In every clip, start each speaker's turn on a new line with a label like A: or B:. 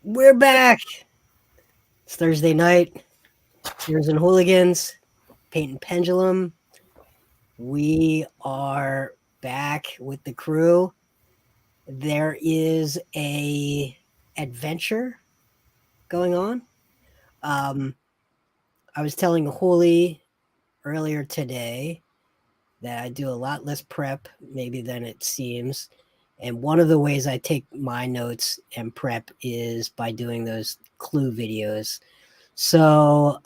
A: We're back. It's Thursday night. Heroes and Hooligans, painting Pendulum. We are back with the crew. There is a adventure going on. I was telling Hooli earlier today that I do a lot less prep maybe than it seems. And one of the ways I take my notes and prep is by doing those clue videos. So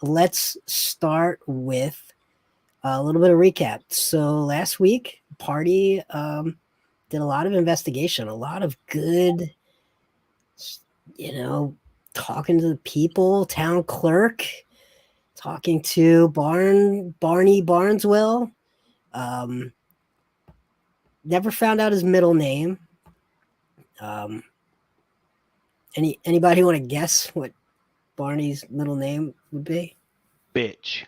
A: let's start with a little bit of recap. So last week, Party did a lot of investigation, a lot of good, talking to the people, town clerk, talking to Barney Barneswell. Never found out his middle name. Anybody want to guess what Barney's middle name would be?
B: Bitch.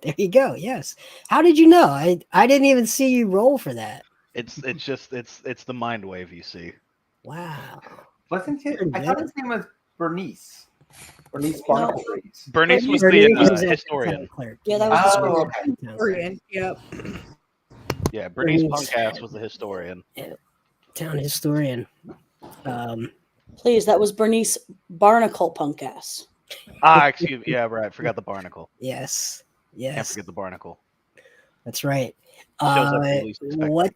A: There you go. Yes. How did you know? I didn't even see you roll for that.
B: It's the mind wave, you see.
A: Wow.
C: Wasn't it? I thought his name was Bernice. Bernice Barnacle.
B: Bernice was the historian.
D: Yeah, that was the
E: historian. Yep.
B: Yeah, Bernice Punkass was the historian.
A: Yeah, town historian.
D: Please, that was Bernice Barnacle Punkass.
B: Excuse me. Yeah, right. Forgot the barnacle.
A: Yes.
B: Can't forget the barnacle.
A: That's right. What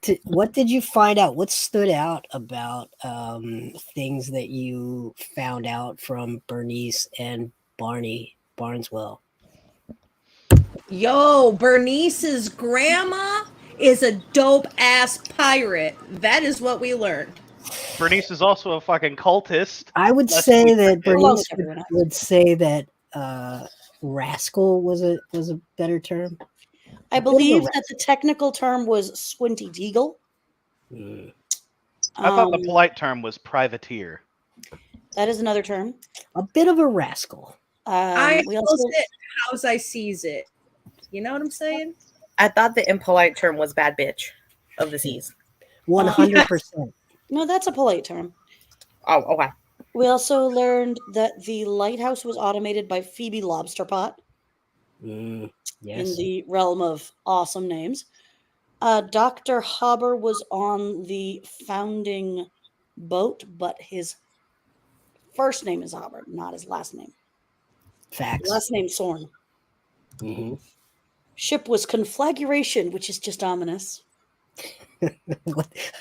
A: did you find out? What stood out about things that you found out from Bernice and Barney Barneswell?
E: Yo, Bernice's grandma is a dope ass pirate. That is what we learned.
B: Bernice is also a fucking cultist.
A: I would say that Bernice would say that rascal was a better term.
D: I believe that the technical term was Squinty Deagle.
B: I thought the polite term was privateer.
D: That is another term.
A: A bit of a rascal.
E: I also it how's I sees it. You know what I'm saying?
F: I thought the impolite term was bad bitch of the seas.
A: 100%.
D: No, that's a polite term.
F: Oh, okay.
D: We also learned that the lighthouse was automated by Phoebe Lobsterpot.
A: Yes.
D: In the realm of awesome names. Dr. Haber was on the founding boat, but his first name is Haber, not his last name.
A: Facts.
D: Last name Sorn.
A: Mm-hmm.
D: Ship was Conflagration, which is just ominous.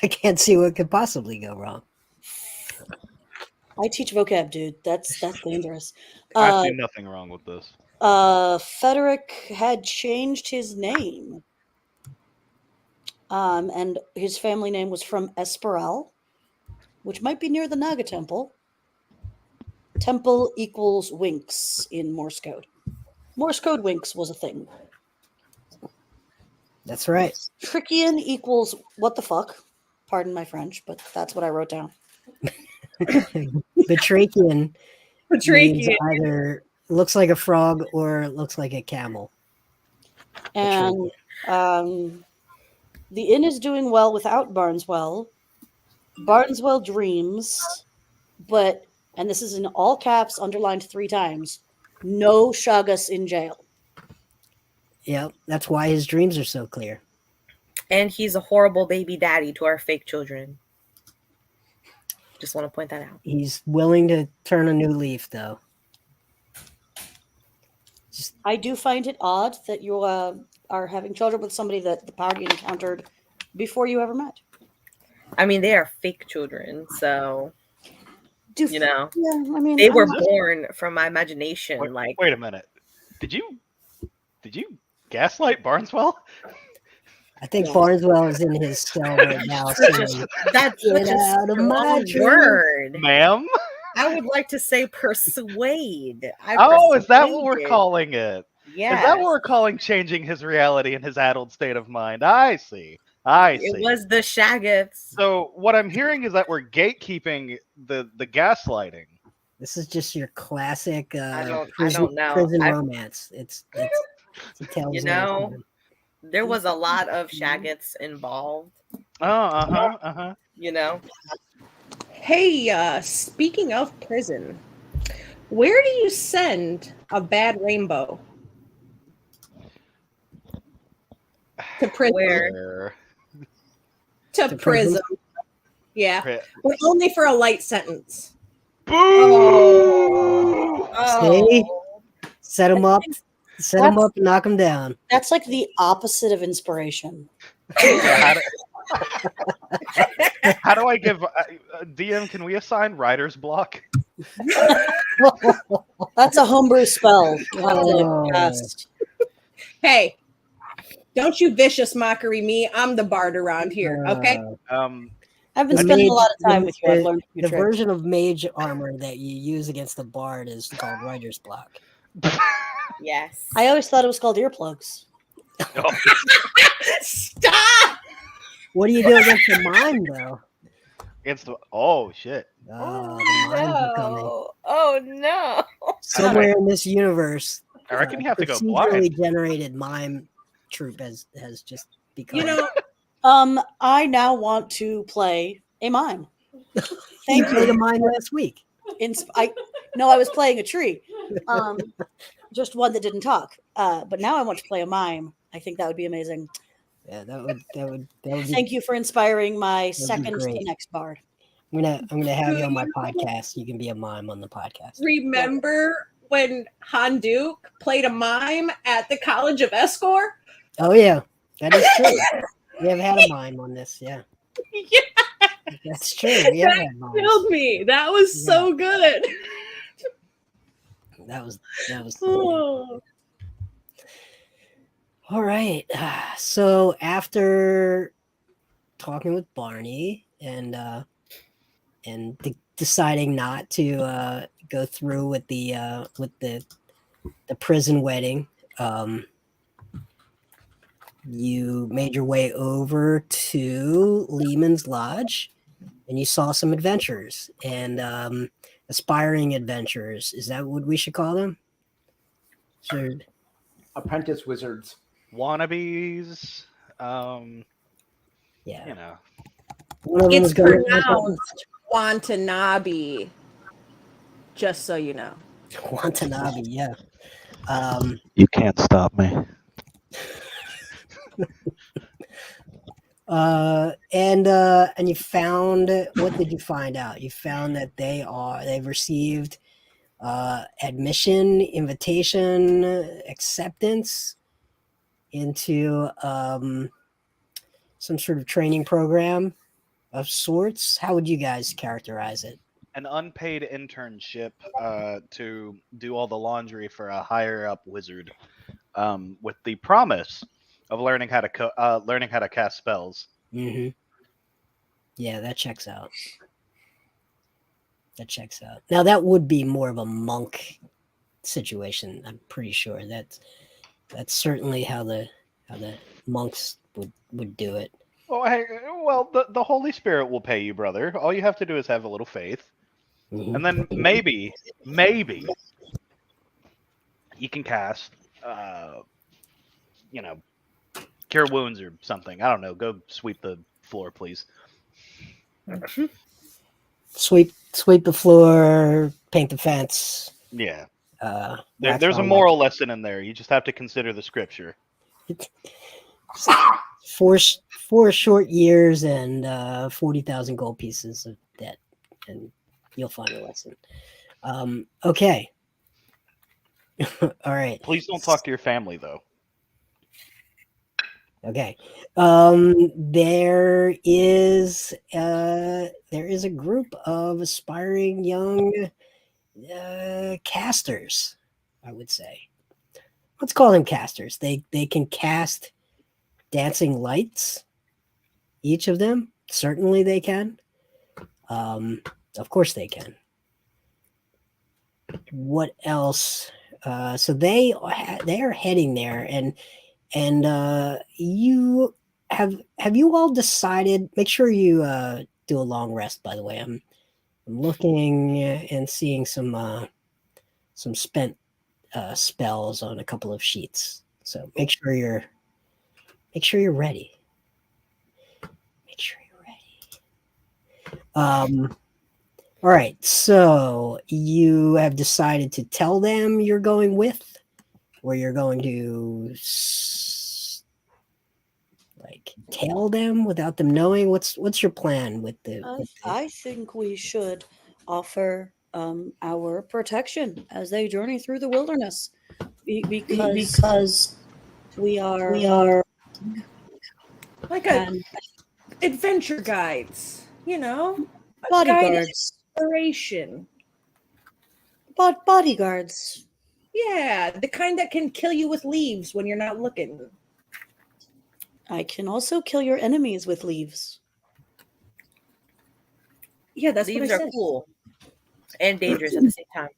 A: I can't see what could possibly go wrong.
D: I teach vocab, dude. That's dangerous.
B: I see nothing wrong with this.
D: Frederick had changed his name. And his family name was from Esperel, which might be near the Naga Temple. Temple equals winks in Morse code. Morse code winks was a thing.
A: That's right.
D: Trickian equals what the fuck. Pardon my French, but that's what I wrote down.
A: Batrachian means
E: Batrachian.
A: either looks like a frog or looks like a camel.
D: And the inn is doing well without Barneswell. Barneswell dreams, but, and this is in all caps, underlined 3 times, no Shagas in jail.
A: Yep, that's why his dreams are so clear.
F: And he's a horrible baby daddy to our fake children. Just want to point that out.
A: He's willing to turn a new leaf, though.
D: I do find it odd that you are having children with somebody that the party encountered before you ever met.
F: I mean, they are fake children, so you know,
D: Yeah, I mean,
F: they were born from my imagination.
B: Wait a minute. Did you gaslight Barneswell?
A: I think Barneswell is in his cell right now. Saying,
F: That's
A: Get
F: such a
A: out of my
F: strong word.
B: Ma'am?
F: I would like to say persuade.
B: Is that what we're calling it?
F: Yeah.
B: Is that what we're calling changing his reality and his addled state of mind? I see.
F: It was the Shaggets.
B: So what I'm hearing is that we're gatekeeping the gaslighting.
A: this is just your classic
F: don't
A: prison
F: know.
A: romance. It's a tale
F: You
A: as
F: know,
A: old as time.
F: There was a lot of Shaggets involved.
B: Oh,
F: You know,
E: Hey, speaking of prison, where do you send a bad rainbow? To prison.
F: Where?
E: To
A: To
E: prison.
A: prison?
E: Yeah,
B: Pri-
E: but only for a light sentence.
B: Boo!
A: See? Set him up. Set him
D: That's-
A: up and knock him down.
D: That's like the opposite of inspiration.
B: Yeah, how do I give DM? Can we assign writer's block?
D: That's a homebrew spell. You'll have
A: Oh.
D: to cast.
E: Hey, don't you vicious mockery me. I'm the bard around here, okay?
D: I've been
A: The
D: spending a
A: mage-
D: lot of time with you. I've
A: the-
D: learned a few
A: The
D: tricks.
A: version of mage armor that you use against the bard is called writer's block.
F: Yes.
D: I always thought it was called earplugs.
E: Stop!
A: What do you do against the mime, though?
B: Shit.
A: Oh, the mimes are coming.
F: Oh no.
A: Somewhere in this universe,
B: I reckon you have to go
A: procedurally
B: blind.
A: generated mime troop has just become.
E: You know,
D: I now want to play a mime.
A: you
D: Thank
A: played a
D: you.
A: mime last week.
D: I was playing a tree, just one that didn't talk. But now I want to play a mime. I think that would be amazing.
A: Yeah, that would be.
D: Thank you for inspiring my
A: be
D: second to
A: great.
D: next bard.
A: I'm gonna have you on my podcast. You can be a mime on the podcast.
E: remember when Han Duke played a mime at the College of Escort?
A: Oh yeah, that is true. We have had a mime on this. Yeah,
E: Yeah,
A: that's true. We have had mimes.
E: killed me. That was so good.
A: That was.
E: Oh.
A: All right. So after talking with Barney and deciding not to go through with the prison wedding, you made your way over to Lehman's Lodge, and you saw some adventurers and aspiring adventurers. Is that what we should call them? Sure.
C: Apprentice wizards.
B: Wannabes.
A: Yeah.
B: You know.
A: One of them
E: It's
A: was going
E: pronounced Watanabe, just so you know.
A: Watanabe, yeah.
B: You can't stop me.
A: And you found, what did you find out? You found that they've received admission, invitation, acceptance into some sort of training program of sorts? How would you guys characterize it?
B: An unpaid internship to do all the laundry for a higher up wizard, with the promise of learning how to cast spells.
A: Mm-hmm. Yeah, that checks out. That checks out. Now that would be more of a monk situation. I'm pretty sure that's certainly how the monks would do it.
B: Well, hey, the Holy Spirit will pay you, brother. All you have to do is have a little faith,
A: Mhm.
B: and then maybe you can cast, cure wounds or something. I don't know. Go sweep the floor, please.
A: Sweep the floor, paint the fence.
B: Yeah.
A: Wax
B: There's a
A: on
B: moral lesson in there. You just have to consider the scripture.
A: four short years and 40,000 gold pieces of debt, and you'll find a lesson. Okay. All right.
B: Please don't talk to your family, though.
A: Okay. There is a group of aspiring young casters, I would say. Let's call them casters. They can cast dancing lights. Each of them, certainly they can. Of course they can. What else? So they are heading there, and you have you all decided? Make sure you do a long rest. By the way, I'm looking and seeing some spent spells on a couple of sheets. So make sure you're ready. Make sure you're ready. All right. So you have decided to tell them you're going with, or you're going to tell them without them knowing. What's your plan with the?
D: I think we should offer our protection as they journey through the wilderness, because we are
E: Like
D: and
E: adventure guides,
D: bodyguards.
E: Inspiration.
D: But bodyguards.
E: Yeah, the kind that can kill you with leaves when you're not looking.
D: I can also kill your enemies with leaves.
E: Yeah, that's
F: Leaves
E: what I
F: are
E: said.
F: cool and dangerous at the same time.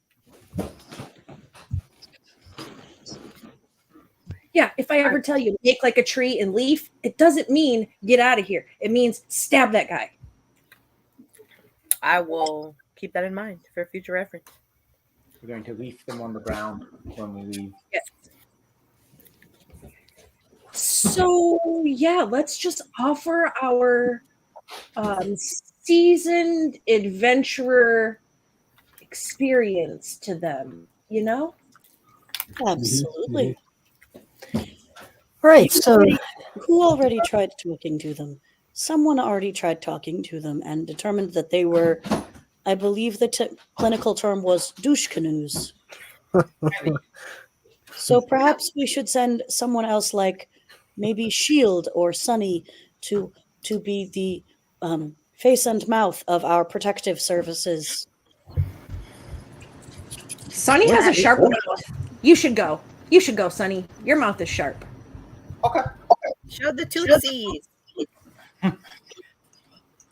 E: Yeah, if I ever tell you make like a tree and leaf, it doesn't mean get out of here. It means stab that guy.
F: I will keep that in mind for future reference.
C: We're going to leave them on the ground when we leave.
E: Yes. So yeah, let's just offer our seasoned adventurer experience to them,
D: Absolutely.
A: All right. So
D: Who already tried talking to them? Someone already tried talking to them and determined that they were, I believe the clinical term was douche canoes. So perhaps we should send someone else, like maybe Shield or Sunny, to be the face and mouth of our protective services.
E: Sunny has a sharp mouth. You should go. You should go, Sunny. Your mouth is sharp.
C: Okay.
F: Show the tootsies.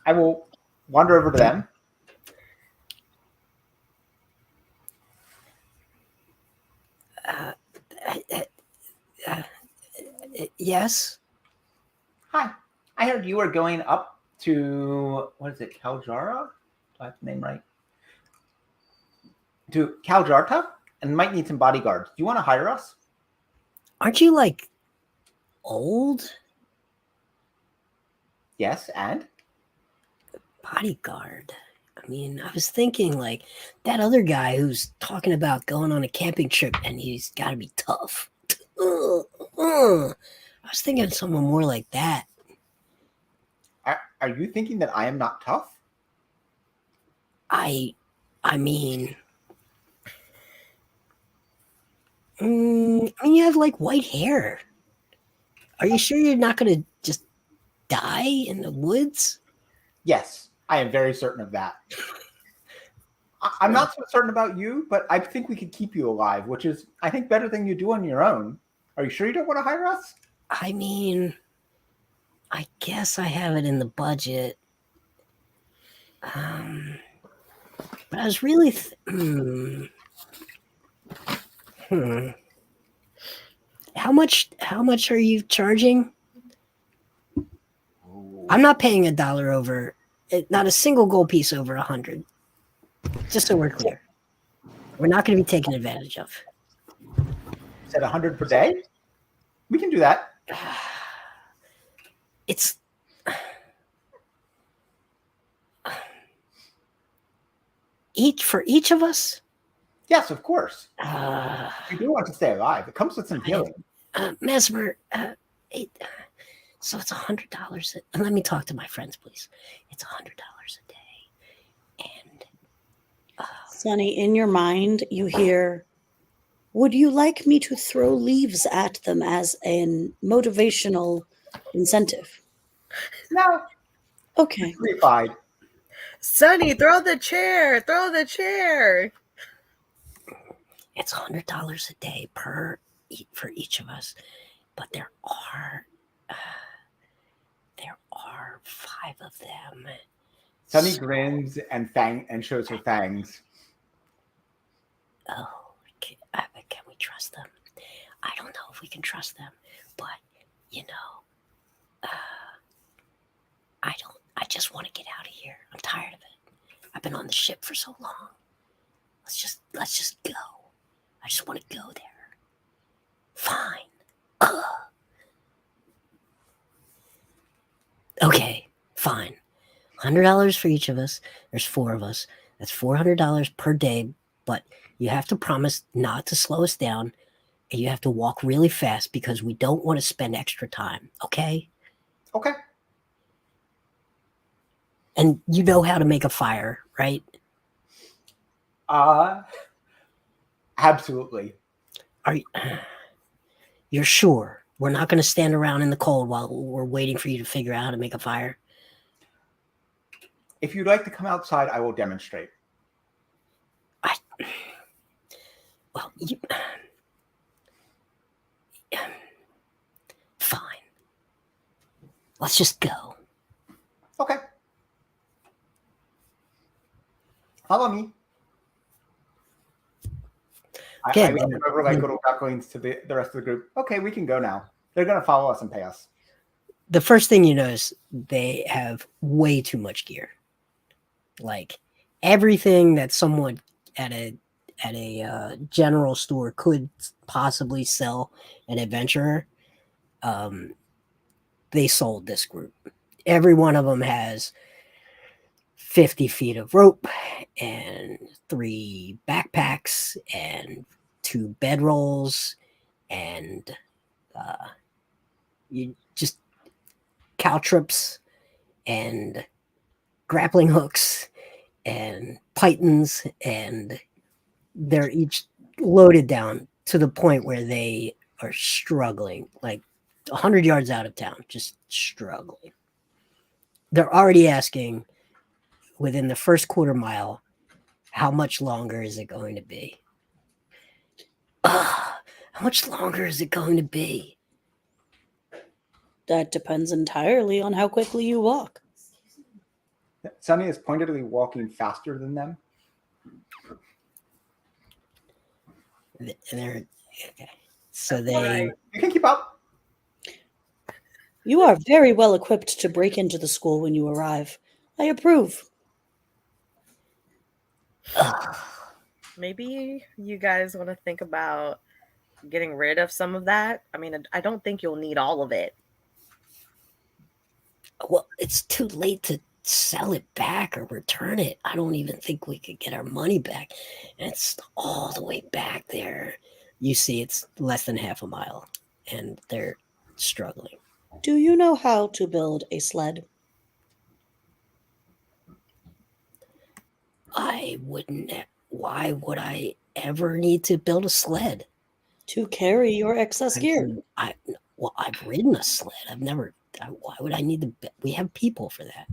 C: I will wander over to them.
A: yes.
C: Hi. I heard you were going up to, what is it, Kal Jaarta? Do I have the name right? To Kal Jaarta, and might need some bodyguards. Do you want to hire us?
A: Aren't you old?
C: Yes, and?
A: Bodyguard. I mean, I was thinking that other guy who's talking about going on a camping trip and he's got to be tough. I was thinking of someone more like that.
C: Are you thinking that I am not tough?
A: I mean, you have white hair. Are you sure you're not going to just die in the woods?
C: Yes, I am very certain of that. I'm not so certain about you, but I think we could keep you alive, which is, I think, better than you do on your own. Are you sure you don't want to hire us?
A: I mean, I guess I have it in the budget. But I was really... How much are you charging? I'm not paying $1 over, not a single gold piece over 100. Just so we're clear. We're not going to be taken advantage of.
C: You said 100 per day? We can do that.
A: It's... For each of us?
C: Yes, of course. We do want to stay alive. It comes with some healing.
A: Mesmer, so it's $100. Let me talk to my friends, please. It's $100 a day. And
D: Sonny, in your mind, you hear, would you like me to throw leaves at them as a motivational incentive?
C: No.
D: Okay.
C: Replied.
F: Sonny, throw the chair. Throw the chair.
A: it's $100 a day for each of us. But there are 5 of them.
C: Sunny grins and shows her fangs.
A: Oh, can we trust them? I don't know if we can trust them, but I just want to get out of here. I'm tired of it. I've been on the ship for so long. Let's just go. I just want to go there. Fine. Ugh. Okay, fine. $100 for each of us. There's 4 of us. That's $400 per day, but you have to promise not to slow us down, and you have to walk really fast because we don't want to spend extra time, okay?
C: Okay.
A: And you know how to make a fire, right?
C: Absolutely.
A: You're sure? We're not going to stand around in the cold while we're waiting for you to figure out how to make a fire?
C: If you'd like to come outside, I will demonstrate.
A: Fine. Let's just go.
C: Okay. Follow me.
A: Okay,
C: I lean over like little ducklings to the rest of the group. Okay, we can go now. They're going to follow us and pay us.
A: The first thing you notice, they have way too much gear. Like everything that someone at a general store could possibly sell an adventurer, they sold this group. Every one of them has 50 feet of rope and 3 backpacks and 2 bedrolls and you just caltrops and grappling hooks and pythons, and they're each loaded down to the point where they are struggling, like 100 yards out of town, just struggling. They're already asking within the first quarter mile, how much longer is it going to be? How much longer is it going to be?
D: That depends entirely on how quickly you walk.
C: Sunny is pointedly walking faster than them.
A: And they're okay. So they
C: You can keep up.
D: You are very well equipped to break into the school when you arrive. I approve.
F: Maybe you guys want to think about getting rid of some of that. I mean, I don't think you'll need all of it.
A: Well, it's too late to sell it back or return it. I don't even think we could get our money back. And it's all the way back there. You see, it's less than half a mile, and they're struggling.
D: Do you know how to build a sled?
A: I wouldn't. Why would I ever need to build a sled?
D: To carry your excess gear.
A: I've ridden a sled. I've never Why would I need the? We have people for that.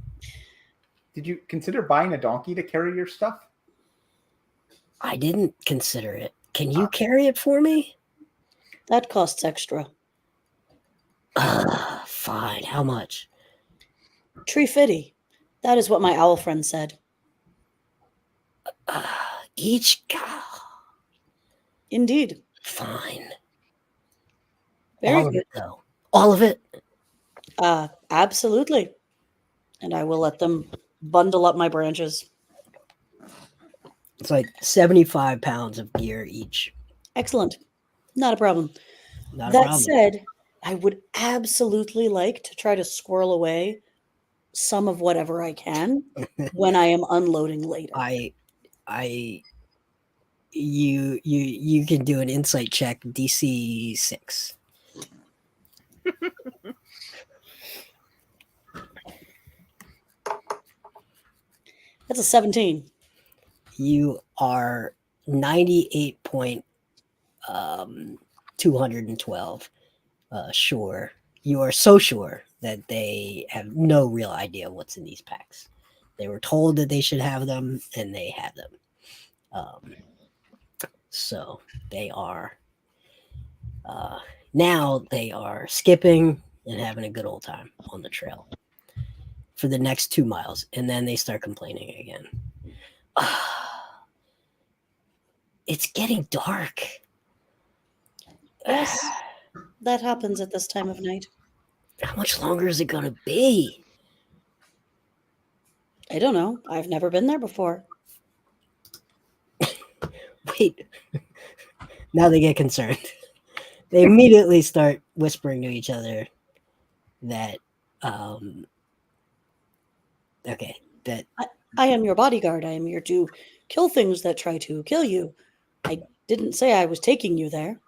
C: Did you consider buying a donkey to carry your stuff?
A: I didn't consider it. Can you carry it for me?
D: That costs extra.
A: Fine. How much?
D: $3.50. That is what my owl friend said.
A: Each guy.
D: Indeed.
A: Fine.
D: Very
A: All of
D: good.
A: it, though. All of it.
D: Absolutely. And I will let them bundle up my branches.
A: It's like 75 pounds of gear each.
D: Excellent. Not a problem.
A: Not a
D: That
A: problem.
D: said, I would absolutely like to try to squirrel away some of whatever I can when I am unloading later.
A: You can do an insight check, DC 6.
D: That's a 17.
A: You are 98.212 sure. You are so sure that they have no real idea what's in these packs. They were told that they should have them, and they have them. So they are now they are skipping and having a good old time on the trail for the next 2 miles, and then they start complaining again. It's getting dark.
D: Yes, that happens at this time of night.
A: How much longer is it going to be?
D: I don't know. I've never been there before.
A: Wait. Now they get concerned. They immediately start whispering to each other that, that
D: I am your bodyguard. I am here to kill things that try to kill you. I didn't say I was taking you there.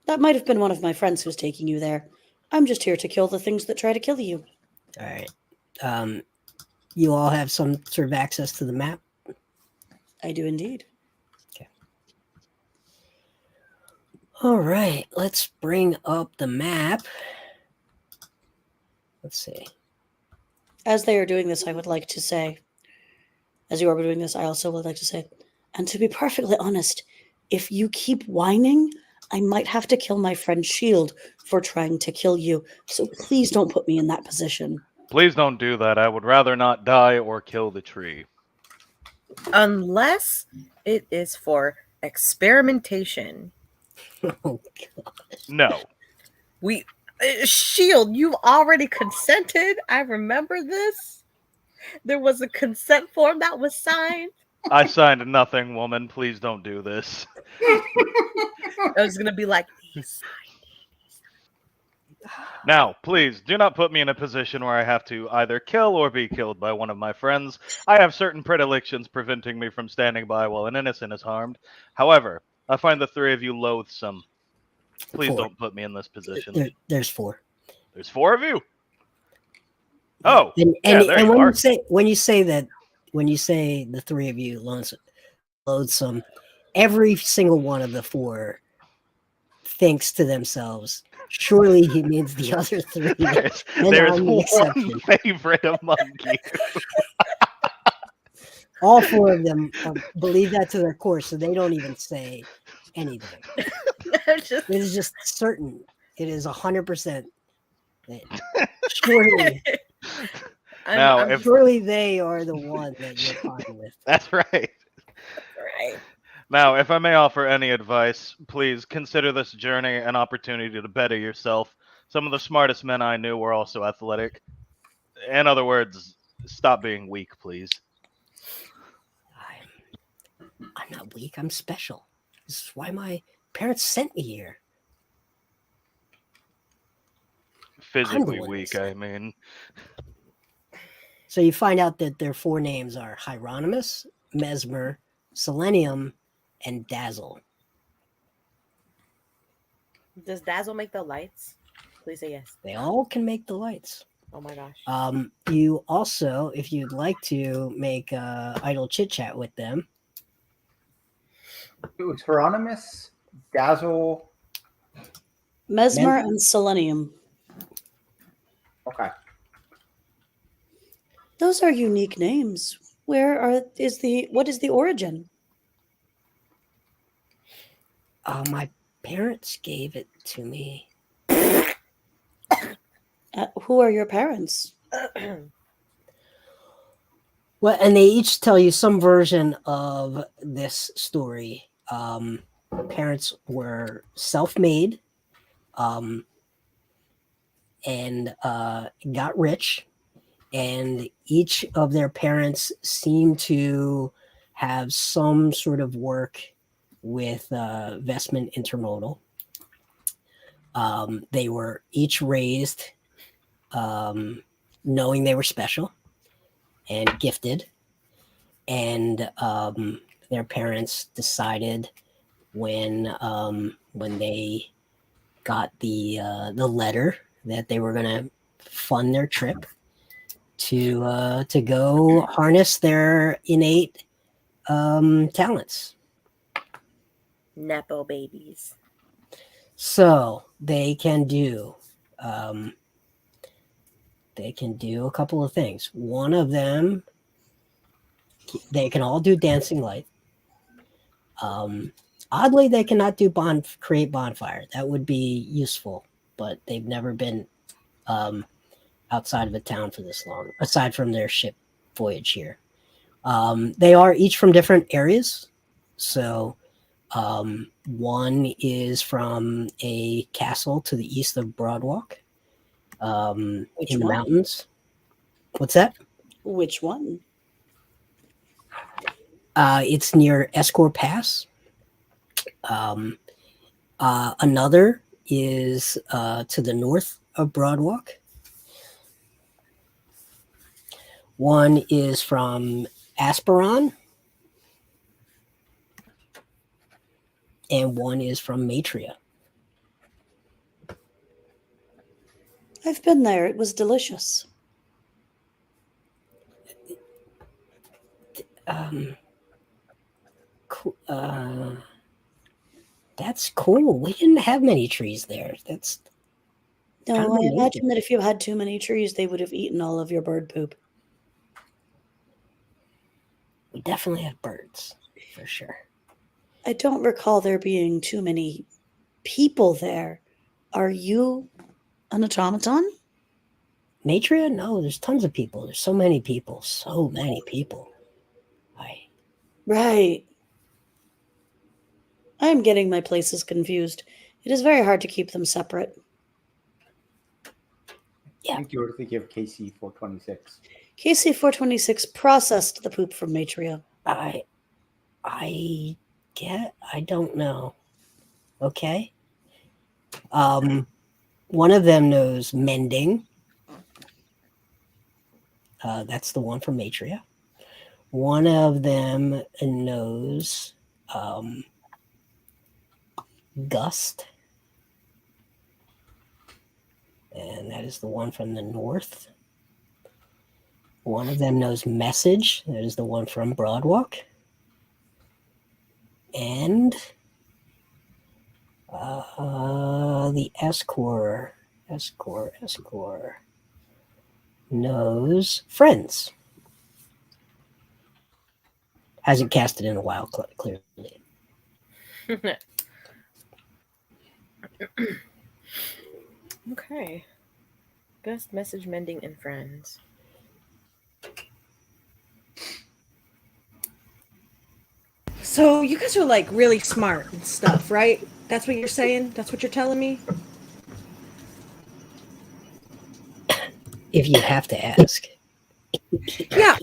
D: That might have been one of my friends who's taking you there. I'm just here to kill the things that try to kill you.
A: all right. You all have some sort of access to the map.
D: I do indeed.
A: All right, let's bring up the map. Let's see.
D: As they are doing this, I would like to say, as you are doing this, I also would like to say, and to be perfectly honest, if you keep whining, I might have to kill my friend Shield for trying to kill you. So please don't put me in that position.
B: Please don't do that. I would rather not die or kill the tree.
F: Unless it is for experimentation.
A: Oh,
B: No.
F: We Shield, you already consented. I remember this. There was a consent form that was signed.
B: I signed nothing, woman. Please don't do this.
F: I was gonna be like, he signed.
B: Now, please, do not put me in a position where I have to either kill or be killed by one of my friends. I have certain predilections preventing me from standing by while an innocent is harmed. However, I find the three of you loathsome. Please
A: 4.
B: don't put me in this position.
A: There's 4.
B: There's 4 of you. Oh,
A: and
B: there you
A: when
B: are.
A: you say the 3 of you loathsome, every single one of the 4 thinks to themselves, surely he means the other 3.
B: There's
A: I'm the
B: one
A: exception.
B: favorite among you.
A: All 4 of them believe that to their core, so they don't even say anything. It is just certain. It is 100% that surely, surely they are the one that you're talking with.
B: That's right.
F: Right.
B: Now, if I may offer any advice, please consider this journey an opportunity to better yourself. Some of the smartest men I knew were also athletic. In other words, stop being weak, please.
A: I'm not weak. I'm special. This is why my parents sent me here.
B: Physically weak, I mean.
A: So you find out that their 4 names are Hieronymus, Mesmer, Selenium, and Dazzle.
F: Does Dazzle make the lights? Please say yes.
A: They all can make the lights.
F: Oh my gosh.
A: You also, if you'd like to make idle chit chat with them.
C: It was Hieronymus, Dazzle,
D: Mesmer and Selenium.
C: Okay.
D: Those are unique names. What is the origin?
A: My parents gave it to me.
D: Who are your parents?
A: Well, and they each tell you some version of this story. Parents were self-made, and got rich, and each of their parents seemed to have some sort of work with Vestment Intermodal. They were each raised knowing they were special and gifted, and their parents decided when they got the letter that they were going to fund their trip to go harness their innate talents.
F: Nepo babies.
A: So they can do a couple of things. One of them, they can all do dancing light. Oddly, they cannot do create bonfire. That would be useful, but they've never been outside of a town for this long, aside from their ship voyage here. They are each from different areas. So one is from a castle to the east of Broadwalk in the mountains. What's that?
D: Which one?
A: It's near Escort Pass. Another is to the north of Broadwalk. One is from Asperon. And one is from Matria.
D: I've been there. It was delicious.
A: That's cool. We didn't have many trees there. That's
D: No, I imagine that if you had too many trees, they would have eaten all of your bird poop.
A: We definitely have birds, for sure.
D: I don't recall there being too many people there. Are you an automaton?
A: Matria? No, there's tons of people. There's so many people. So many people.
D: Right. I am getting my places confused. It is very hard to keep them separate.
A: Yeah.
C: I think you were thinking of KC-426.
D: KC-426 processed the poop from Matria.
A: I don't know. Okay. One of them knows mending. That's the one from Matria. One of them knows gust. And that is the one from the north. One of them knows message. That is the one from Broadwalk. And the escort knows friends. Hasn't cast it in a while, clearly.
F: Okay. Gust, message, mending, and friends.
E: So you guys are like really smart and stuff, right? That's what you're saying? That's what you're telling me?
A: If you have to ask.
E: Yeah.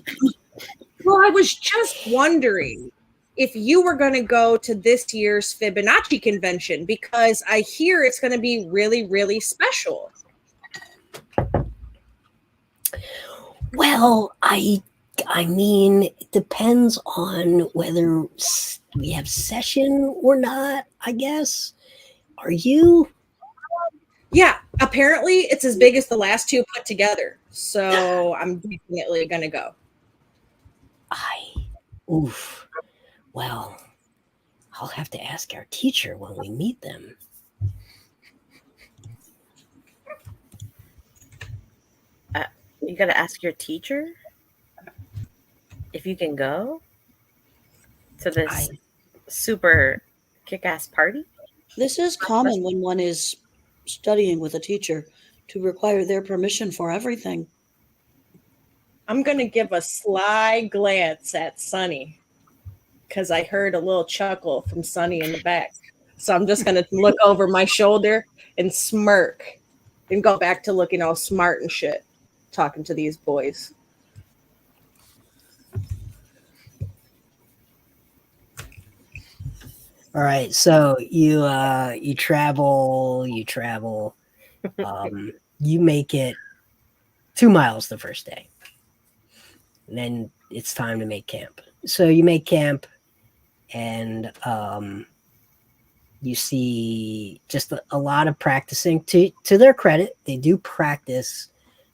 E: Well, I was just wondering if you were going to go to this year's Fibonacci convention, because I hear it's going to be really, really special.
A: Well, I mean, it depends on whether we have session or not, I guess. Are you?
E: Yeah, apparently it's as big as the last two put together. So I'm definitely going to go.
A: Well, I'll have to ask our teacher when we meet them.
F: You gotta ask your teacher if you can go to this super kick-ass party.
D: This is common when one is studying with a teacher to require their permission for everything.
E: I'm going to give a sly glance at Sunny because I heard a little chuckle from Sunny in the back. So I'm just going to look over my shoulder and smirk and go back to looking all smart and shit, talking to these boys.
A: All right, so you travel, you make it 2 miles the first day, and then it's time to make camp. So you make camp, and you see just a lot of practicing. To their credit, they do practice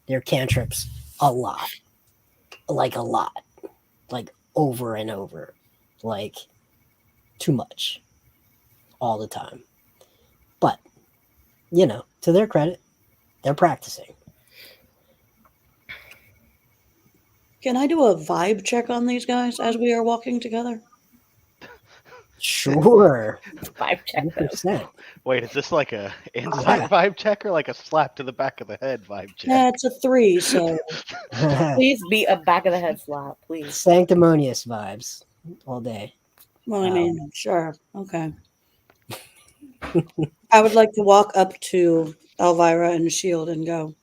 A: their cantrips a lot, like over and over, like too much. All the time. But, to their credit, they're practicing.
D: Can I do a vibe check on these guys as we are walking together?
A: Sure.
F: Vibe check.
A: 100%.
B: Wait, is this like a inside vibe check or like a slap to the back of the head vibe check?
D: Yeah, it's a 3, so
F: Please be a back of the head slap, please.
A: Sanctimonious vibes all day.
D: well, I mean, sure. Okay. I would like to walk up to Elvira and Shield and go,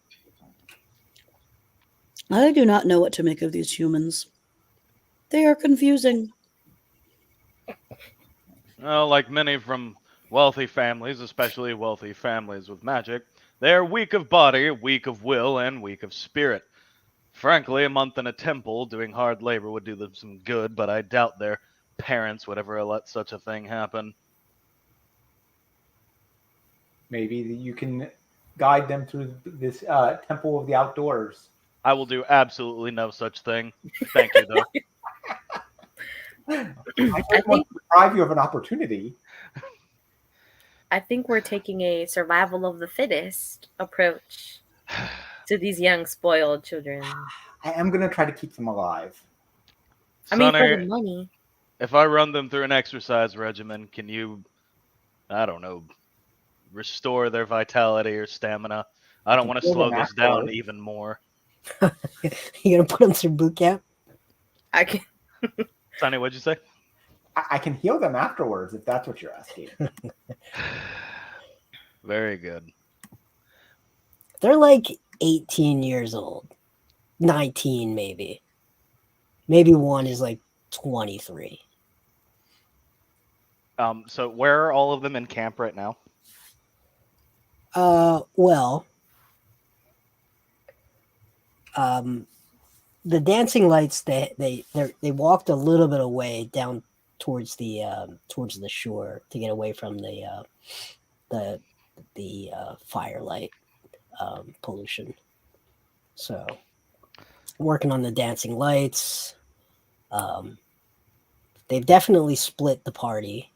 D: I do not know what to make of these humans. They are confusing.
B: Well, like many from wealthy families, especially wealthy families with magic, they are weak of body, weak of will, and weak of spirit. Frankly, a month in a temple doing hard labor would do them some good, but I doubt their parents would ever let such a thing happen.
C: Maybe you can guide them through this temple of the outdoors.
B: I will do absolutely no such thing. Thank you, though.
C: I don't want to deprive you of an opportunity.
F: I think we're taking a survival of the fittest approach to these young, spoiled children.
C: I am going to try to keep them alive.
F: I mean, for
B: Sonny,
F: the money.
B: if I run them through an exercise regimen, can you, I don't know, restore their vitality or stamina? I don't want to
C: Heal
B: slow
C: them
B: this down
C: afterwards.
B: even more.
A: You gonna put them through boot camp?
F: I can.
B: Sonny, what'd you say?
C: I can heal them afterwards if that's what you're asking.
B: Very good.
A: They're like 18 years old. 19 maybe. Maybe one is like 23.
B: So where are all of them in camp right now?
A: Well, the dancing lights, they walked a little bit away down towards the shore to get away from the firelight pollution. So working on the dancing lights. They've definitely split the party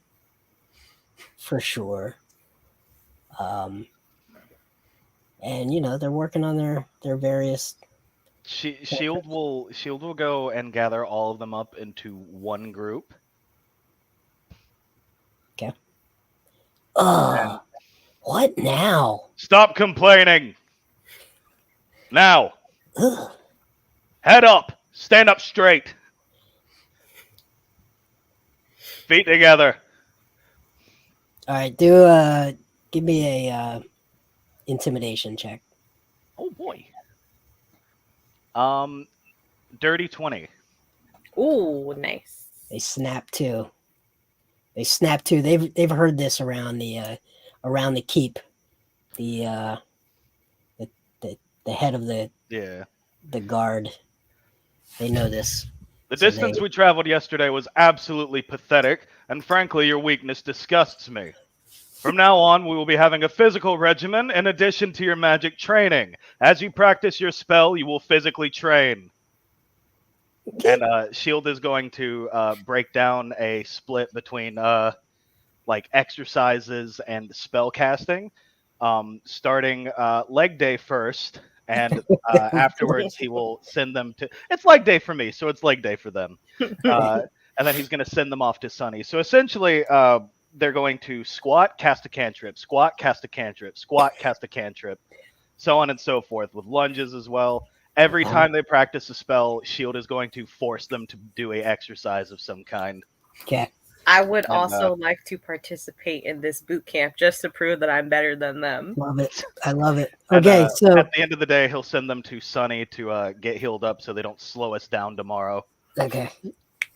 A: for sure. And they're working on their various.
B: Shield will go and gather all of them up into one group.
A: Okay. What now?
B: Stop complaining. Now,
A: Ugh.
B: head up. Stand up straight. Feet together.
A: All right, give me a intimidation check.
B: Oh boy. Dirty 20.
F: Ooh, nice.
A: They snap too. They've heard this around the keep. The head of the guard. They know this.
B: The
A: So
B: distance we traveled yesterday was absolutely pathetic, and frankly, your weakness disgusts me. From now on, we will be having a physical regimen in addition to your magic training. As you practice your spell, you will physically train. And Shield is going to break down a split between like exercises and spell casting. Starting leg day first, And afterwards, he will send them to. It's leg day for me, so it's leg day for them. And then he's going to send them off to Sunny. So essentially, they're going to squat, cast a cantrip, squat, cast a cantrip, squat, cast a cantrip, so on and so forth, with lunges as well. Every time they practice a spell, Shield is going to force them to do a exercise of some kind.
A: Okay.
F: I would also like to participate in this boot camp just to prove that I'm better than them.
A: Love it. I love it.
B: And,
A: Okay, so
B: at the end of the day, he'll send them to Sunny to get healed up so they don't slow us down tomorrow.
A: okay.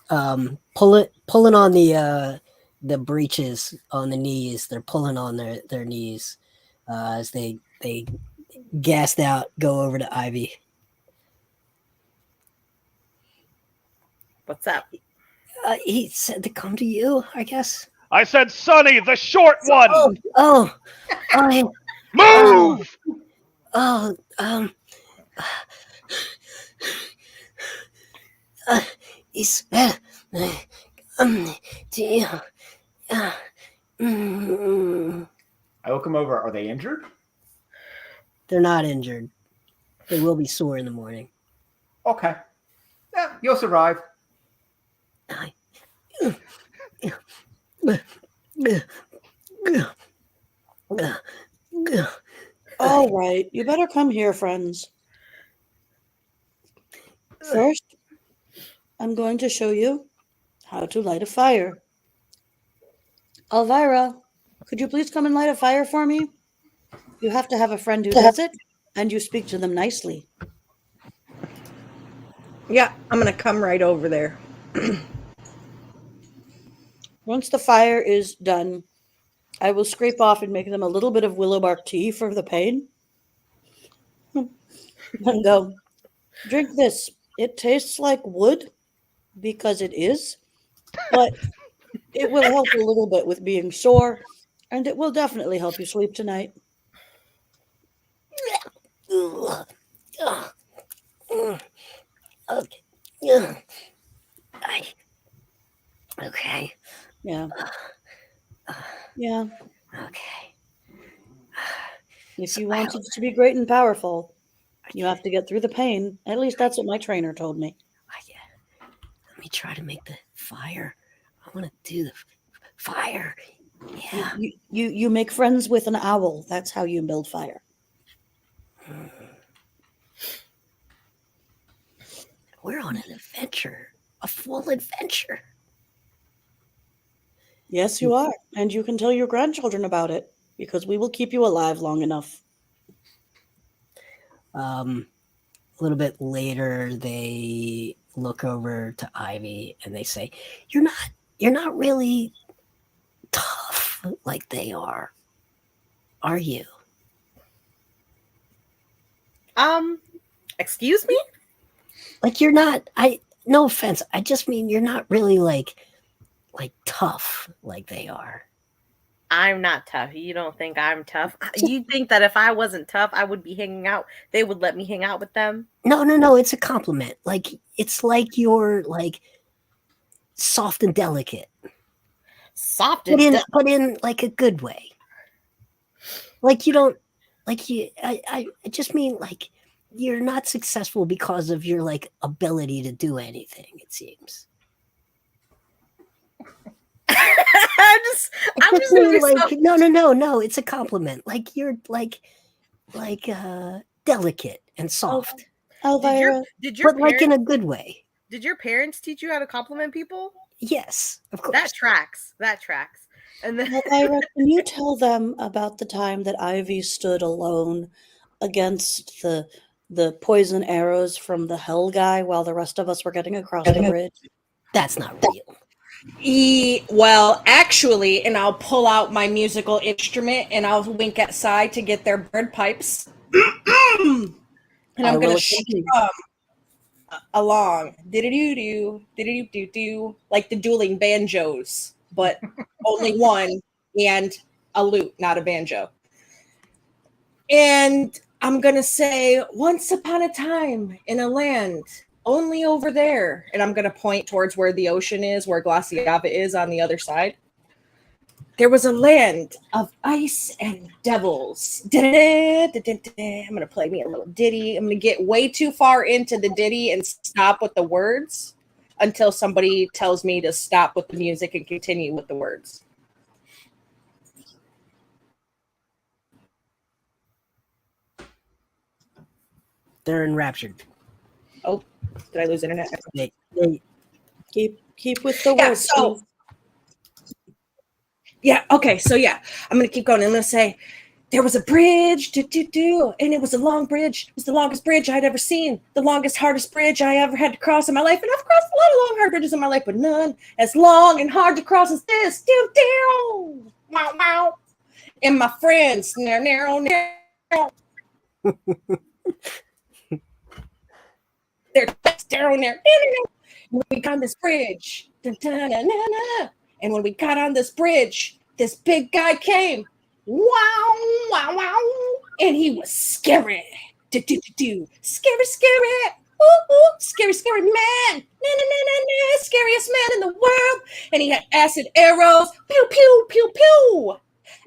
A: Pulling on the breeches on the knees. They're pulling on their knees as they gassed out, go over to Ivy.
F: What's up?
A: He said to come to you, I guess.
B: I said Sunny, the short one!
A: Oh,
B: Move!
A: He said, to you.
C: I will come over. Are they injured?
A: They're not injured. They will be sore in the morning.
C: Okay. Yeah, you'll survive.
D: All right, you better come here, friends. First, I'm going to show you how to light a fire. Elvira, could you please come and light a fire for me? You have to have a friend who does it, and you speak to them nicely.
E: Yeah, I'm going to come right over there.
D: Once the fire is done, I will scrape off and make them a little bit of willow bark tea for the pain. And go, drink this. It tastes like wood because it is, but it will help a little bit with being sore, and it will definitely help you sleep tonight.
A: Okay. Okay.
D: Yeah. Yeah.
A: Okay.
D: If you want it to be great and powerful, you have to get through the pain. At least that's what my trainer told me.
A: Let me try to make the fire. I want to do the fire. Yeah.
D: You make friends with an owl. That's how you build fire.
A: We're on an adventure, a full adventure.
D: Yes, you are. And you can tell your grandchildren about it because we will keep you alive long enough.
A: A little bit later, they look over to Ivy and they say, you're not really tough like they are you?
F: Excuse me?
A: Like you're not, no offense, I just mean you're not really like tough like they are.
F: I'm not tough. You don't think I'm tough? You think that if I wasn't tough, I would be hanging out. They would let me hang out with them?
A: No, it's a compliment. Like it's like you're like soft and delicate.
F: Soft
A: but in like a good way. Like you don't like you I just mean like you're not successful because of your like ability to do anything, it seems.
F: I'm just gonna be
A: like no, it's a compliment. Like you're like delicate and soft.
D: Elvira,
F: did your
A: but like in a good way.
F: Did your parents teach you how to compliment people?
A: Yes, of course.
F: That tracks. And then
D: Elvira, can you tell them about the time that Ivy stood alone against the poison arrows from the hell guy while the rest of us were getting across the bridge?
A: That's not real.
E: Well, actually, and I'll pull out my musical instrument and I'll wink at Sai to get their bird pipes. And I'm going to strum along. Do like the dueling banjos, but only one and a lute, not a banjo. And I'm going to say, once upon a time in a land only over there. And I'm going to point towards where the ocean is, where Glaciava is on the other side. there was a land of ice and devils. I'm going to play me a little ditty. I'm going to get way too far into the ditty and stop with the words until somebody tells me to stop with the music and continue with the words.
A: They're enraptured.
E: Oh, did I lose internet?
A: They
D: Keep with the
E: Yeah,
D: words.
E: so yeah, okay, so yeah, I'm gonna keep going. I'm gonna say there was a bridge, and it was a long bridge. It was the longest bridge I'd ever seen, the longest, hardest bridge I ever had to cross in my life. And I've crossed a lot of long, hard bridges in my life, but none as long and hard to cross as this. Wow, wow. And my friends, narrow. They're down there. When we got on this bridge, and when we got on this bridge, this big guy came. Wow, wow, wow. And he was scary. Scary. Scary man. Scariest man in the world. And he had acid arrows. Pew, pew, pew, pew.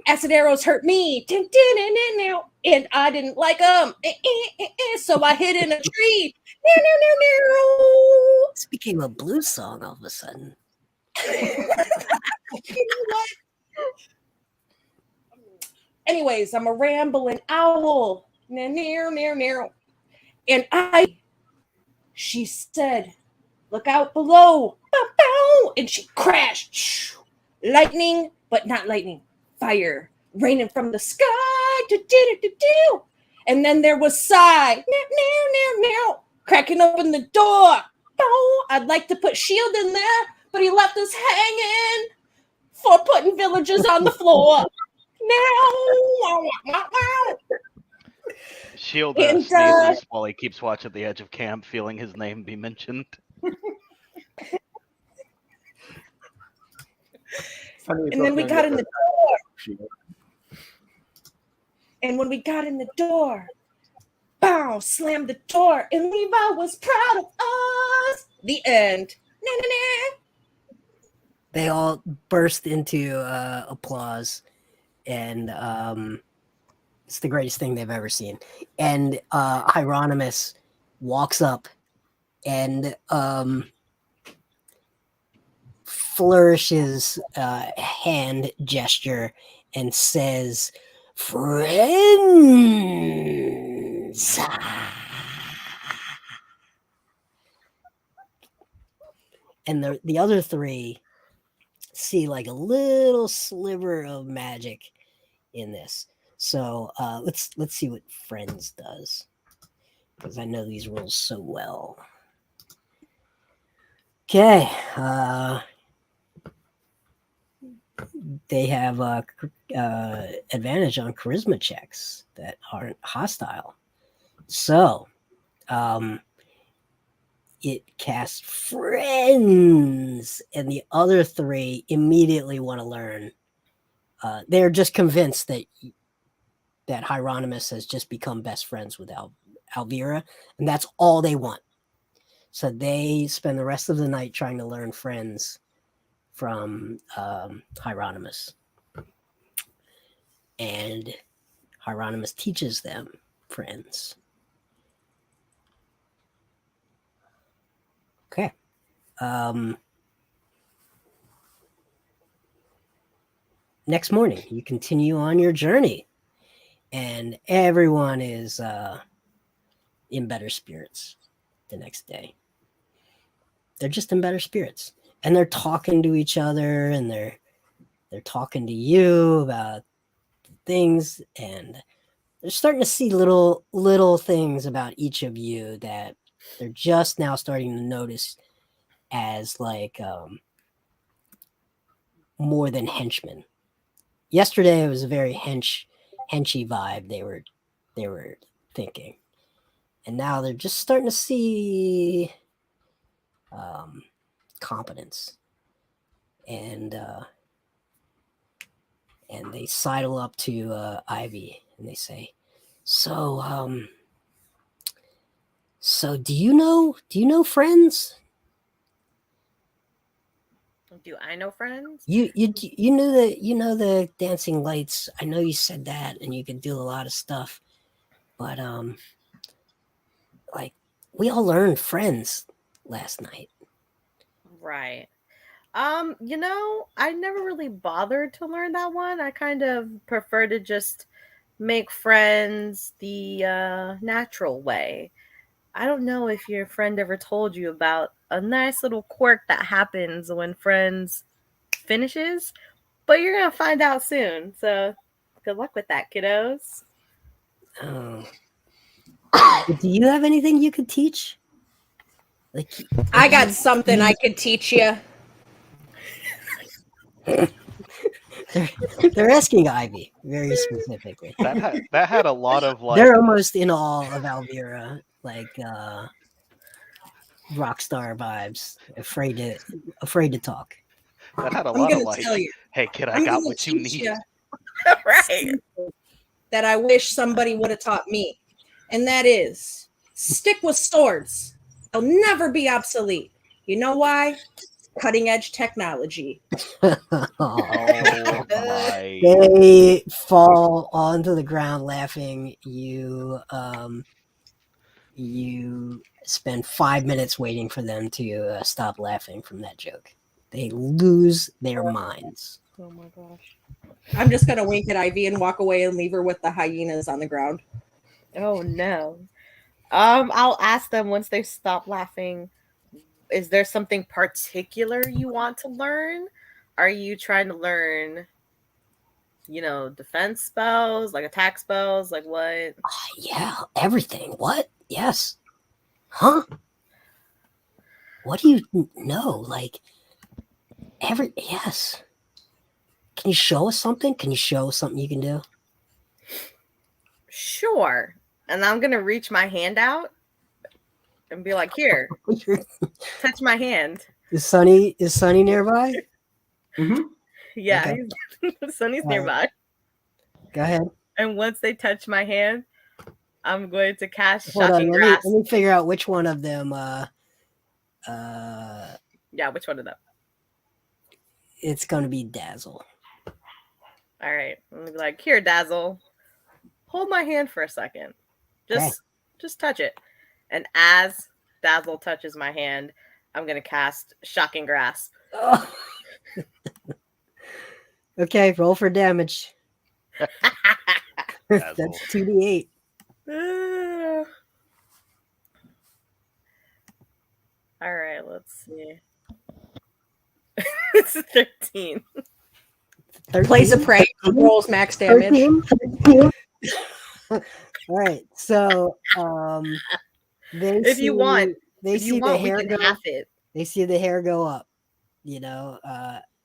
E: Acid arrows hurt me. And I didn't like them. So I hid in a tree.
A: This became a blues song all of a sudden.
E: You know what? Anyways, I'm a rambling owl. And she said, look out below. And she crashed. Lightning, but not lightning. Fire raining from the sky. And then there was Sigh. Cracking open the door. I'd like to put Shield in there, but he left us hanging for putting villagers on the floor.
B: Shield
E: And,
B: sneezes while he keeps watch at the edge of camp, feeling his name be mentioned.
E: And then we got in the door. And when we got in the door, bow, slammed the door, and Levi was proud of us. The end.
A: They all burst into applause, and it's the greatest thing they've ever seen. And Hieronymus walks up and flourishes a hand gesture and says, "Friends." And the other three see like a little sliver of magic in this. So let's see what Friends does, because I know these rules so well. Okay, they have advantage on charisma checks that aren't hostile. So it casts Friends, and the other three immediately want to learn. They're just convinced that Hieronymus has just become best friends with Alvira, and that's all they want. So they spend the rest of the night trying to learn Friends from Hieronymus. And Hieronymus teaches them Friends. Okay. Next morning, you continue on your journey, and everyone is in better spirits the next day. They're just in better spirits, and they're talking to each other, and they're talking to you about things, and they're starting to see little things about each of you that they're just now starting to notice as like more than henchmen. Yesterday it was a very henchy vibe they were thinking, and now they're just starting to see competence, and they sidle up to Ivy and they say, so do you know Friends?
F: Do I know friends?
A: You know the dancing lights. I know you said that, and you can do a lot of stuff, but like we all learned friends last night.
F: Right. I never really bothered to learn that one. I kind of prefer to just make friends the natural way. I don't know if your friend ever told you about a nice little quirk that happens when friends finishes, but you're gonna find out soon. So good luck with that, kiddos.
A: Oh. Do you have anything you could teach? Like
E: I got something I could teach you.
A: they're asking Ivy very specifically.
B: That had a lot of like.
A: They're almost in awe of Alvira, like rock star vibes, afraid to talk.
B: That had a
E: I'm
B: lot of
E: gonna
B: like.
E: tell you.
B: Hey kid, I
E: I'm
B: got
E: gonna
B: what you
E: teach
B: need.
E: you
F: Right.
E: that I wish somebody would have taught me, and that is stick with swords. They'll never be obsolete. You know why? Cutting edge technology.
B: Oh my!
A: They fall onto the ground laughing. You spend 5 minutes waiting for them to stop laughing from that joke. They lose their minds.
F: Oh my gosh.
E: I'm just gonna wink at Ivy and walk away and leave her with the hyenas on the ground.
F: Oh no. I'll ask them once they stop laughing. Is there something particular you want to learn? Are you trying to learn, defense spells, like attack spells, like what?
A: Yeah, everything. What? Yes. Huh? What do you know? Like yes. Can you show us something? Can you show us something you can do?
F: Sure. And I'm gonna reach my hand out and be like, here, touch my hand.
A: Is Sunny nearby?
C: Mhm.
F: Yeah,
A: Okay.
F: Sunny's
A: All right.
F: nearby.
A: Go ahead.
F: And once they touch my hand, I'm going to cast
A: Hold on.
F: Shocking
A: Let
F: Grasp.
A: me figure out which one of them.
F: Yeah, which one of them?
A: It's gonna be Dazzle.
F: All right. I'm gonna be like, here, Dazzle. Hold my hand for a second. Just touch it. And as Dazzle touches my hand, I'm gonna cast Shocking Grasp.
A: Oh. Okay, roll for damage. That's 2d8.
F: All right, let's see. It's 13.
A: 13?
E: Plays a prank, rolls max damage.
A: 13? All right, so they
F: If
A: see
F: you want,
A: they see the
F: we
A: hair
F: can
A: go.
F: half it.
A: They see the hair go up.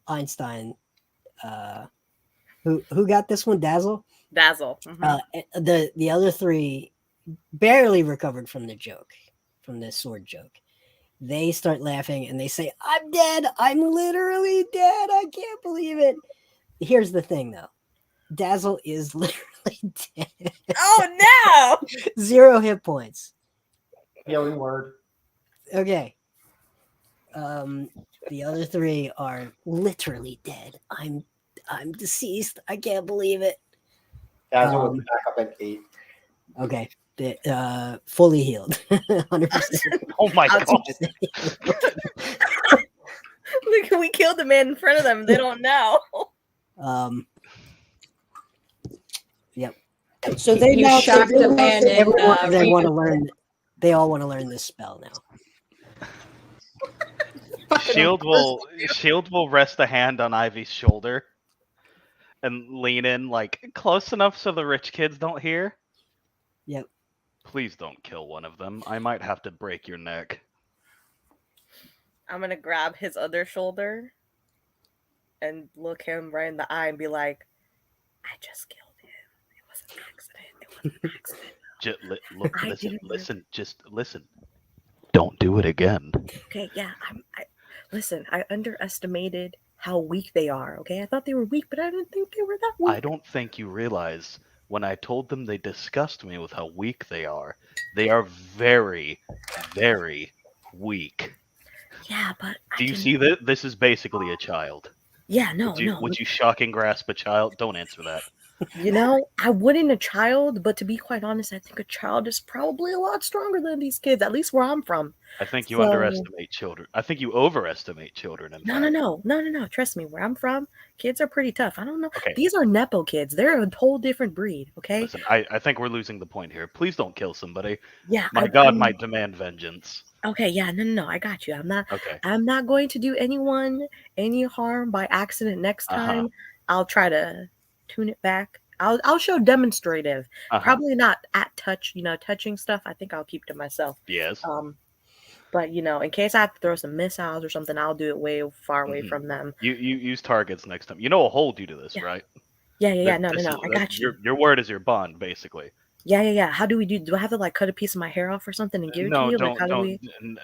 A: Einstein. Who got this one? Dazzle.
F: Dazzle. Mhm.
A: The other three barely recovered from the joke, from the sword joke. They start laughing and they say, "I'm dead. I'm literally dead. I can't believe it." Here's the thing, though. Dazzle is literally dead.
F: Oh no!
A: 0 hit points.
C: Healing word.
A: Okay. The other three are literally dead. I'm deceased. I can't believe it.
C: Dazzle was back up at 8.
A: Okay. Fully healed. 100%.
B: Oh my
F: I'll
B: god!
F: Look, we killed the man in front of them. They don't know.
A: Yep.
E: So they
D: You
E: now
D: shocked a man in
A: Everyone, they want to
D: Reaper.
A: learn. They all want to learn this spell now.
B: Shield will rest a hand on Ivy's shoulder and lean in like close enough so the rich kids don't hear.
A: Yep.
B: Please don't kill one of them. I might have to break your neck.
F: I'm gonna grab his other shoulder and look him right in the eye and be like, I just killed him. It was an accident. It was an accident.
B: Just listen. Don't do it again.
F: Okay, yeah. Listen, I underestimated how weak they are, okay? I thought they were weak, but I didn't think they were that weak.
B: I don't think you realize when I told them they disgust me with how weak they are very, very weak.
F: Yeah, but
B: Do you see that this is basically a child?
F: Yeah, no.
B: Would you shocking grasp a child? Don't answer that.
F: You know, I wouldn't a child, but to be quite honest, I think a child is probably a lot stronger than these kids, at least where I'm from.
B: I think you
F: So-
B: underestimate children. I think you overestimate children. In fact.
F: No. Trust me, where I'm from, kids are pretty tough. I don't know.
B: Okay.
F: These are Nepo kids. They're a whole different breed, okay?
B: Listen, I think we're losing the point here. Please don't kill somebody.
F: Yeah.
B: My God might demand vengeance.
F: Okay, yeah, no, I got you.
B: Okay.
F: I'm not going to do anyone any harm by accident next time. I'll try to tune it back. I'll show demonstrative. Probably not at touching stuff. I think I'll keep to myself.
B: Yes.
F: But in case I have to throw some missiles or something, I'll do it way far away from them.
B: You use targets next time. You know I'll hold you to this, right?
F: Yeah. No. I got you.
B: Your word is your bond, basically.
F: Yeah. How do we do? Do I have to cut a piece of my hair off or something and give it to you?
B: No, don't.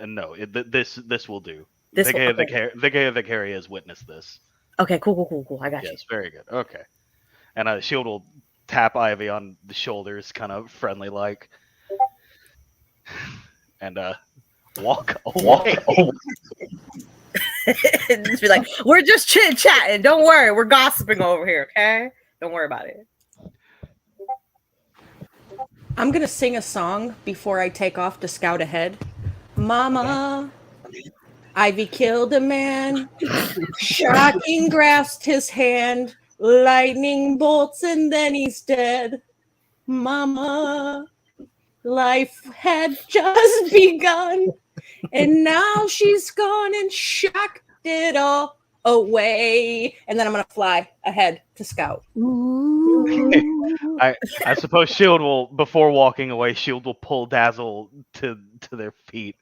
B: No, this will do.
F: This
B: Vicari has witnessed this.
F: Okay, cool. I got you.
B: Yes, very good. Okay. And Shield will tap Ivy on the shoulders, kind of friendly like, and walk away.
F: Just be like, we're just chit chatting. Don't worry, we're gossiping over here. Okay, don't worry about it.
E: I'm gonna sing a song before I take off to scout ahead. Mama, Ivy killed a man. Shocking grasped his hand. Lightning bolts and then he's dead. Mama, life had just begun. And now she's gone and shocked it all away. And then I'm going to fly ahead to scout.
B: I suppose Shield will, before walking away, Shield will pull Dazzle to their feet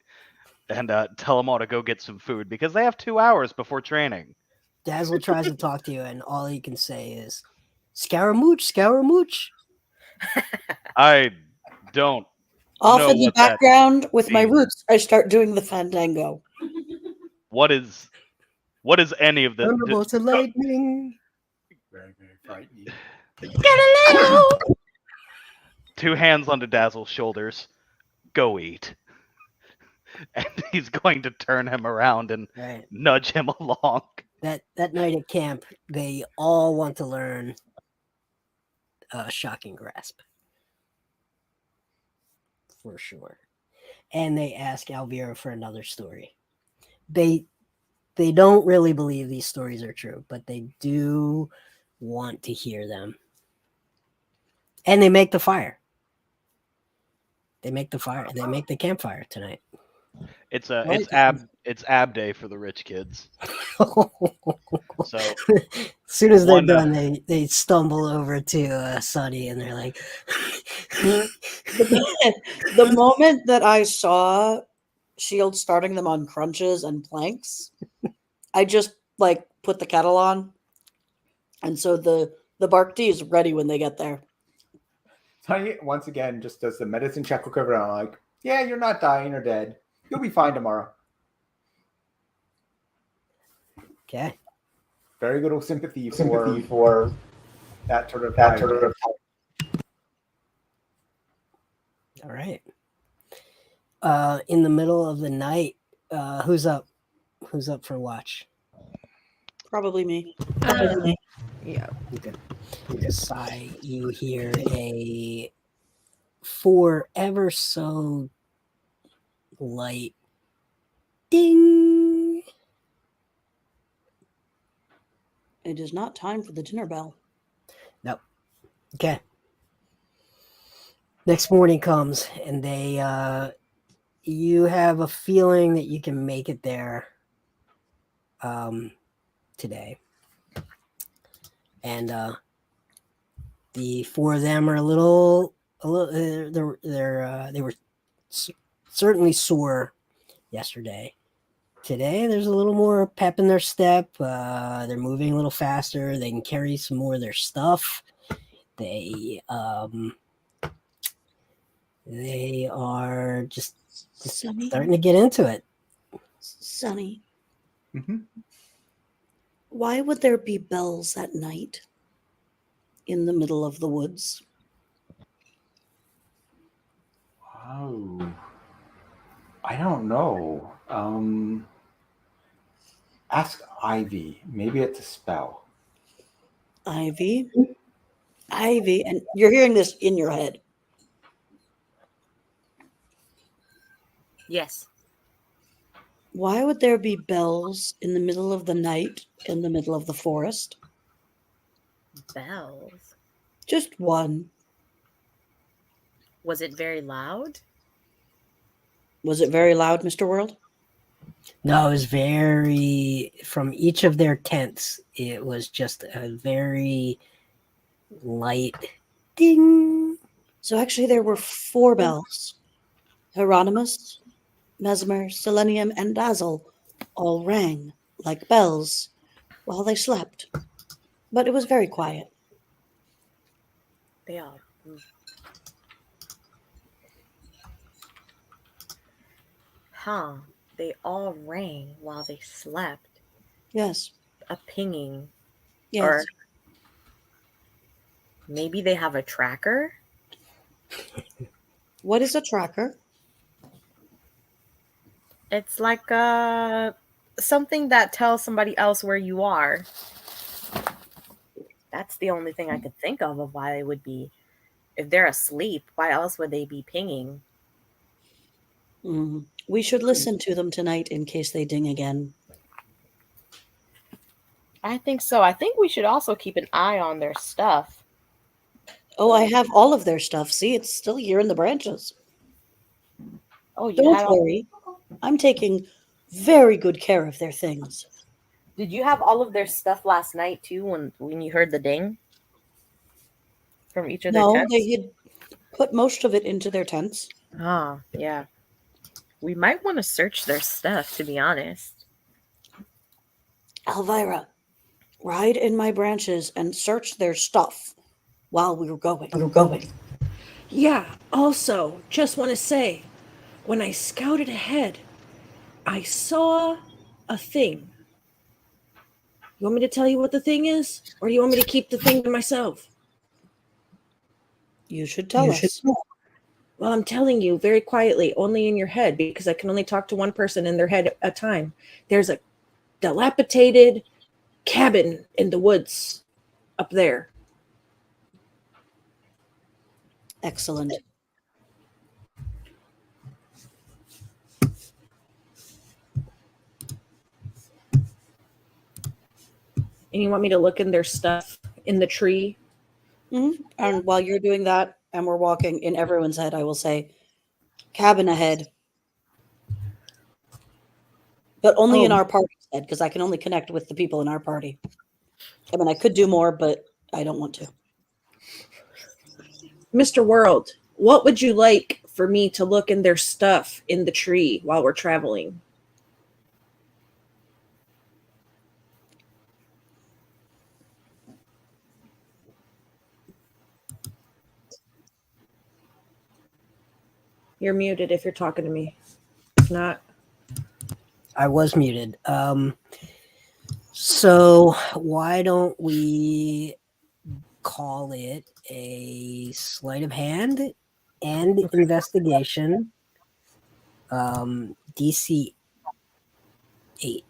B: and tell them all to go get some food because they have 2 hours before training.
A: Dazzle tries to talk to you, and all he can say is, Scaramouche, Scaramouche.
B: I don't
D: Off
B: know
D: in the
B: what that
D: background with my
B: means.
D: roots, I start doing the fandango.
B: What is any of this?
A: Thunderbolts and lightning.
C: Very, very frightening.
B: Two hands onto Dazzle's shoulders. Go eat. And he's going to turn him around and
A: Right.
B: nudge him along.
A: That night at camp, they all want to learn Shocking Grasp. For sure. And they ask Alvira for another story. They don't really believe these stories are true, but they do want to hear them. And they make the fire. They make the campfire tonight.
B: It's ab day for the rich kids. So
A: as soon as they're
B: one,
A: done, they stumble over to Sunny and they're like,
D: The moment that I saw Shield starting them on crunches and planks, I just put the kettle on, and so the bark tea is ready when they get there.
C: Tony, once again, just does the medicine check look over and like, yeah, you're not dying or dead. You'll be fine tomorrow.
A: okay.
C: Very little sympathy for that sort of.
A: All right. In the middle of the night, who's up? Who's up for watch?
D: Probably me.
E: Yeah.
A: Okay. Sigh, you hear a forever so light ding.
D: It is not time for the dinner bell.
A: Nope. Okay. Next morning comes and they you have a feeling that you can make it there today. And the four of them are a little they were certainly sore yesterday. Today there's a little more pep in their step. They're moving a little faster. They can carry some more of their stuff. They are just
D: Sunny.
A: starting to get into it.
D: Sunny,
C: Mm-hmm.
D: why would there be bells at night in the middle of the woods?
C: Oh, I don't know. Ask Ivy. Maybe it's a spell.
D: Ivy. Ivy. And you're hearing this in your head.
F: Yes.
D: Why would there be bells in the middle of the night in the middle of the forest?
F: Bells.
D: Just one.
F: Was it very loud?
D: Was it very loud, Mr. World?
A: No, it was very, from each of their tents, it was just a very light ding.
D: So actually there were 4 bells. Hieronymus, Mesmer, Selenium, and Dazzle all rang like bells while they slept. But it was very quiet.
F: They all. Huh. They all rang while they slept.
D: Yes.
F: A pinging.
D: Yes.
F: Or maybe they have a tracker?
D: What is a tracker?
F: It's like something that tells somebody else where you are. That's the only thing I could think of why they would be. If they're asleep, why else would they be pinging?
D: We should listen to them tonight in case they ding again.
F: I think so. I think we should also keep an eye on their stuff.
D: Oh, I have all of their stuff. See, it's still here in the branches.
F: Oh, you
D: Don't
F: had
D: worry. I'm taking very good care of their things.
F: Did you have all of their stuff last night too when you heard the ding? From each of their
D: No,
F: tents?
D: they had put most of it into their tents.
F: Oh, yeah. We might want to search their stuff, to be honest.
D: Elvira, ride in my branches and search their stuff while we were going.
E: Yeah, also, just want to say, when I scouted ahead, I saw a thing. You want me to tell you what the thing is? Or do you want me to keep the thing to myself?
D: You should tell us.
E: Well, I'm telling you very quietly, only in your head, because I can only talk to one person in their head at a time. There's a dilapidated cabin in the woods up there.
D: Excellent.
E: And you want me to look in their stuff in the tree?
D: And while you're doing that and we're walking in everyone's head, I will say, cabin ahead. But only in our party's head, because I can only connect with the people in our party. I mean, I could do more, but I don't want to.
E: Mr. World, what would you like for me to look in their stuff in the tree while we're traveling? You're muted if you're talking to me. If not,
A: I was muted. So why don't we call it a sleight of hand and investigation? DC 8.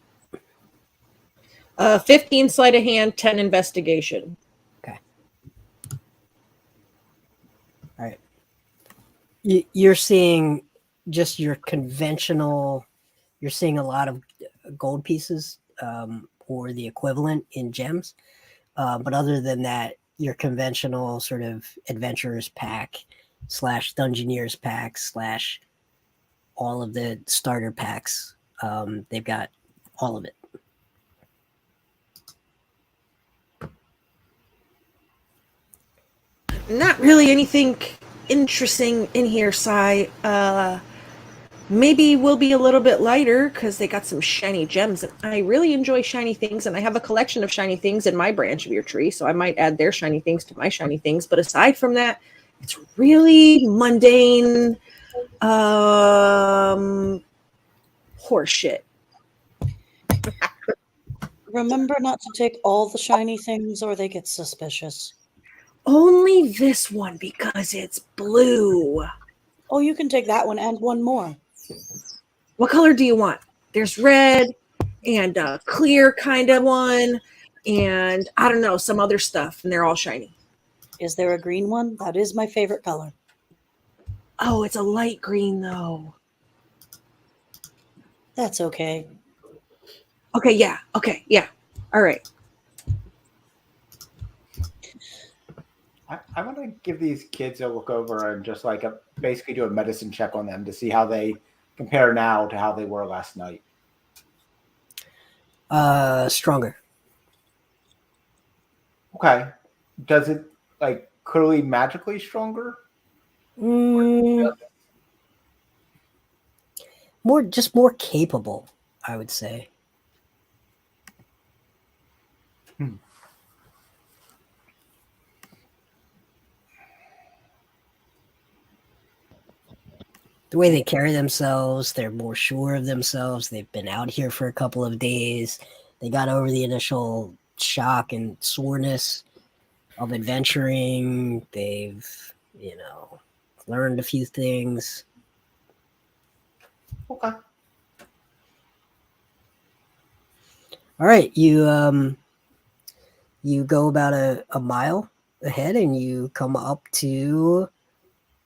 E: 15 sleight of hand, 10 investigation.
A: Okay. All right. You're seeing just your conventional, you're seeing a lot of gold pieces or the equivalent in gems. But other than that, your conventional sort of adventurers pack / dungeoneers pack / all of the starter packs. They've got all of it.
E: Not really anything interesting in here, Sai. Maybe we'll be a little bit lighter because they got some shiny gems. And I really enjoy shiny things, and I have a collection of shiny things in my branch of your tree, so I might add their shiny things to my shiny things. But aside from that, it's really mundane horseshit.
D: Remember not to take all the shiny things or they get suspicious.
E: Only this one because it's blue.
D: Oh, you can take that one and one more.
E: What color do you want? There's red, and a clear kind of one, and I don't know, some other stuff, and they're all shiny.
D: Is there a green one? That is my favorite color.
E: Oh, it's a light green though.
D: That's okay.
E: Okay, yeah. All right.
C: I want to give these kids a look over and just like basically do a medicine check on them to see how they compare now to how they were last night.
A: Stronger.
C: Okay. Does it like clearly magically stronger?
A: More more capable, I would say. The way they carry themselves, they're more sure of themselves. They've been out here for a couple of days. They got over the initial shock and soreness of adventuring. They've, learned a few things.
C: Okay.
A: All right, you go about a mile ahead and you come up to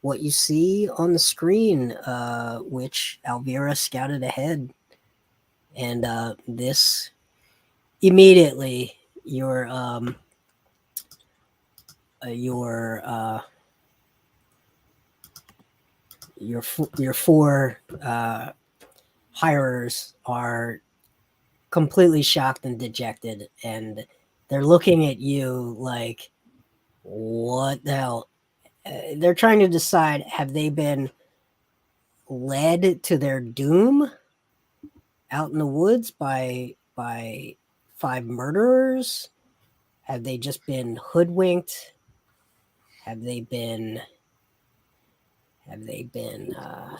A: what you see on the screen, which Alvira scouted ahead. And this immediately your four hirers are completely shocked and dejected, and they're looking at you like, what the hell? They're trying to decide, have they been led to their doom out in the woods by 5 murderers? Have they just been hoodwinked? Have they been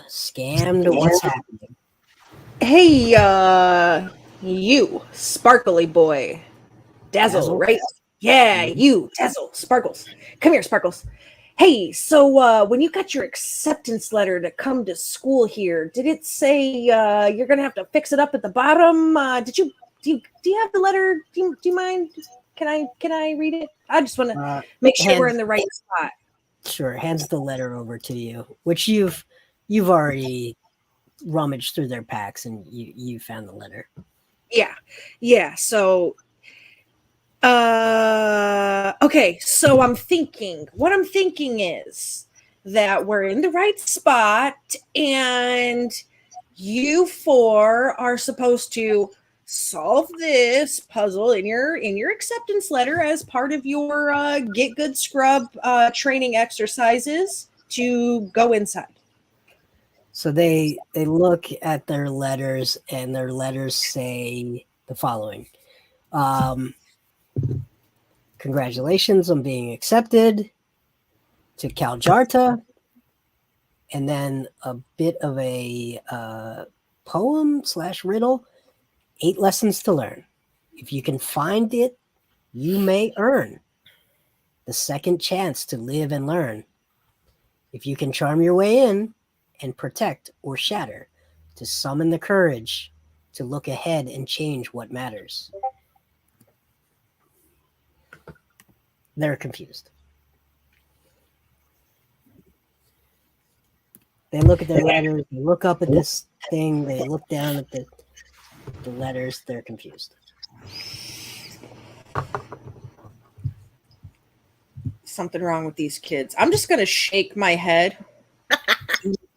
A: scammed? What's happening?
E: Hey, you sparkly boy. Dazzle, right? Yeah, you, Dazzle, Sparkles. Come here, Sparkles. Hey, so when you got your acceptance letter to come to school here, did it say you're gonna have to fix it up at the bottom? Do you have the letter? Do you mind? Can I read it? I just want to make sure we're in the right spot.
A: Sure. Hands the letter over to you, which you've already rummaged through their packs and you found the letter.
E: Yeah. So okay, so what I'm thinking is that we're in the right spot and you 4 are supposed to solve this puzzle in your acceptance letter as part of your get good scrub training exercises to go inside.
A: So they look at their letters, and their letters say the following. Congratulations on being accepted to Kal Jaarta. And then a bit of a poem / riddle. 8 lessons to learn. If you can find it, you may earn the second chance to live and learn. If you can charm your way in and protect or shatter, to summon the courage to look ahead and change what matters. They're confused. They look at their letters, they look up at this thing, they look down at the letters, they're confused.
E: Something wrong with these kids. I'm just going to shake my head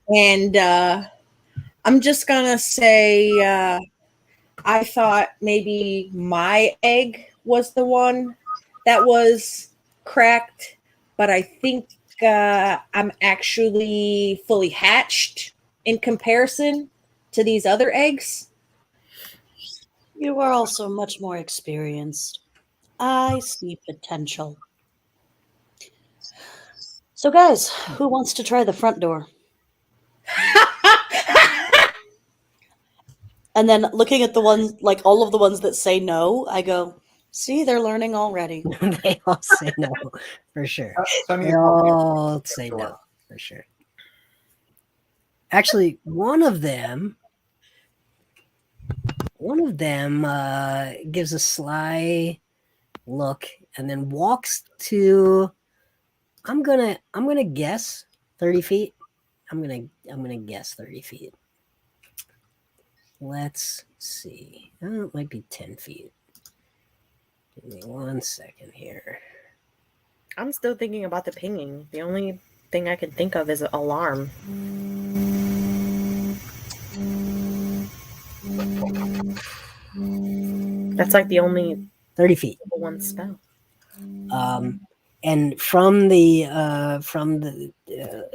E: and I'm just going to say I thought maybe my egg was the one that was cracked, but I think I'm actually fully hatched in comparison to these other eggs.
D: You are also much more experienced. I see potential. So, guys, who wants to try the front door? And then looking at the ones, like all of the ones that say no, I go, see, they're learning already.
A: They all say no, for sure. They all say no, for sure. Actually, one of them one of them gives a sly look and then walks to. I'm gonna guess 30 feet. I'm gonna guess 30 feet. Let's see. Oh, it might be 10 feet. Give me 1 second here.
F: I'm still thinking about the pinging. The only thing I can think of is an alarm. That's like the only
A: 30 feet.
F: one spell.
A: And from the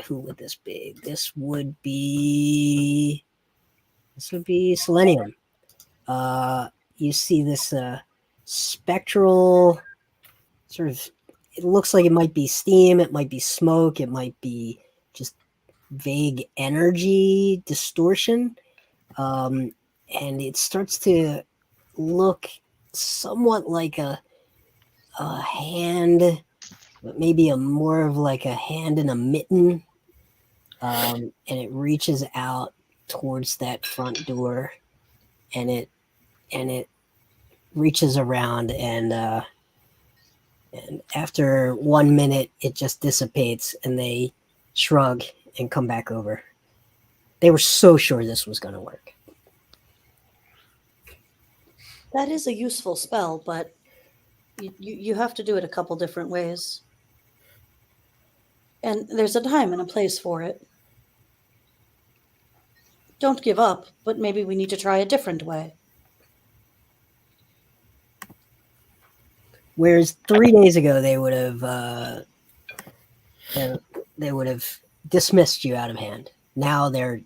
A: who would this be? This would be Selenium. You see this spectral sort of. It looks like it might be steam. It might be smoke. It might be just vague energy distortion, and it starts to look somewhat like a hand, but maybe more of like a hand in a mitten, and it reaches out towards that front door, and it reaches around, and after 1 minute it just dissipates, and they shrug and come back over. They were so sure this was going to work.
D: That is a useful spell, but you have to do it a couple different ways. And there's a time and a place for it. Don't give up, but maybe we need to try a different way.
A: Whereas 3 days ago they would have dismissed you out of hand. Now they're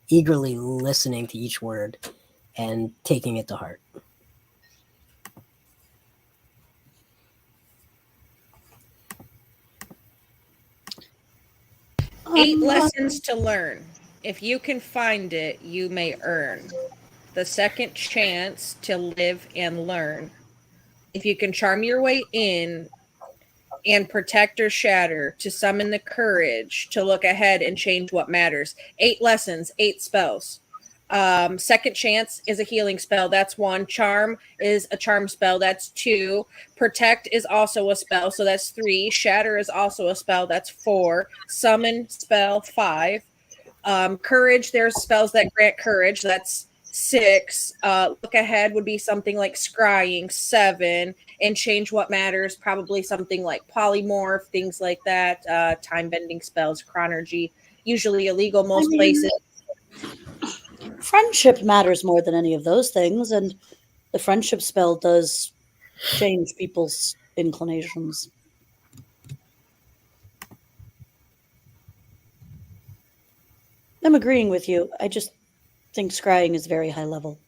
A: eagerly listening to each word and taking it to heart.
E: Eight lessons to learn. If you can find it, you may earn the second chance to live and learn. If you can charm your way in and protect or shatter, to summon the courage to look ahead and change what matters. 8 lessons, 8 spells. Second chance is a healing spell. That's 1. Charm is a charm spell. That's 2. Protect is also a spell. So that's 3. Shatter is also a spell. That's 4. Summon spell 5. Courage, there's spells that grant courage. That's 6. Look ahead would be something like scrying. 7. And change what matters, probably something like polymorph, things like that. Time bending spells, chronergy, usually illegal most places.
D: Friendship matters more than any of those things, and the friendship spell does change people's inclinations. I'm agreeing with you. I just think scrying is very high level.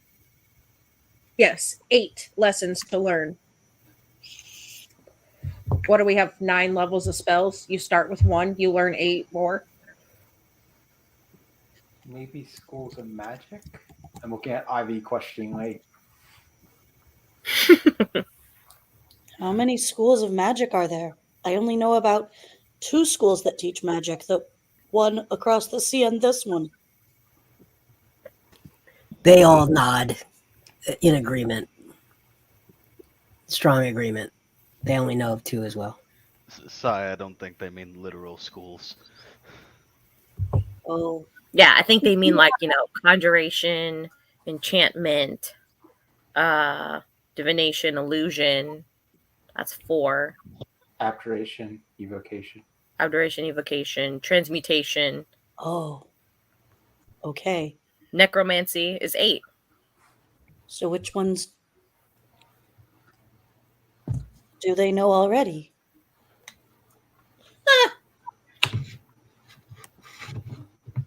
E: Yes, 8 lessons to learn. What do we have? 9 levels of spells. You start with 1, you learn 8 more.
C: Maybe schools of magic? I'm looking at Ivy questioningly.
D: How many schools of magic are there? I only know about 2 schools that teach magic, the one across the sea and this one.
A: They all nod in agreement. Strong agreement. They only know of 2 as well.
B: Sigh, I don't think they mean literal schools.
D: Oh,
F: Yeah, I think they mean like, conjuration, enchantment, divination, illusion. That's 4.
C: Abjuration, evocation.
F: Abjuration, evocation, transmutation.
D: oh. Okay.
F: Necromancy is 8.
D: So which ones do they know already?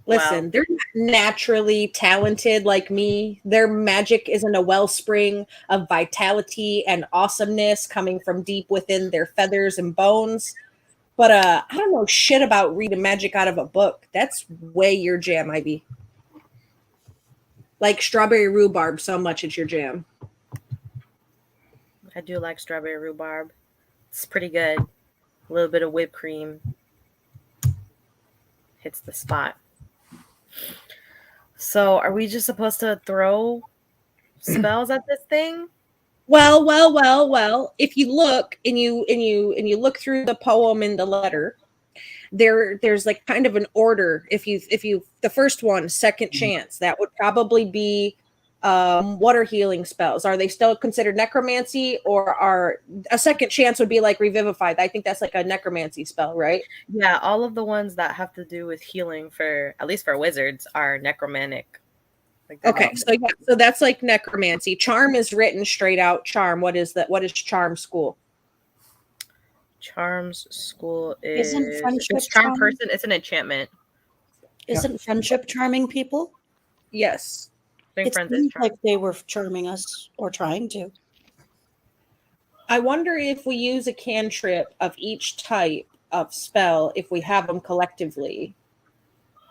E: Listen,
F: Wow.
E: they're not naturally talented like me. Their magic isn't a wellspring of vitality and awesomeness coming from deep within their feathers and bones. But I don't know shit about reading magic out of a book. That's way your jam, Ivy. Like strawberry rhubarb so much it's your jam.
F: I do like strawberry rhubarb. It's pretty good. A little bit of whipped cream hits the spot. So, are we just supposed to throw spells at this thing?
E: Well. If you look and you look through the poem and the letter, there's like kind of an order. If you the first one, second chance, that would probably be what are healing spells? Are they still considered necromancy, or are a second chance would be like revivify? I think that's like a necromancy spell, right?
F: Yeah, all of the ones that have to do with healing, for at least for wizards, are necromantic. Like
E: Okay, so that's like necromancy. Charm is written straight out. Charm. What is that? What is charm school?
F: Charms school
D: Isn't
F: is
D: friendship
F: it's charm
D: charm?
F: person. It's an enchantment.
D: Isn't friendship charming people?
E: Yes.
F: Being
D: It
F: friends is
D: seems
F: charm.
D: like they were charming us or trying to.
E: I wonder if we use a cantrip of each type of spell, if we have them collectively,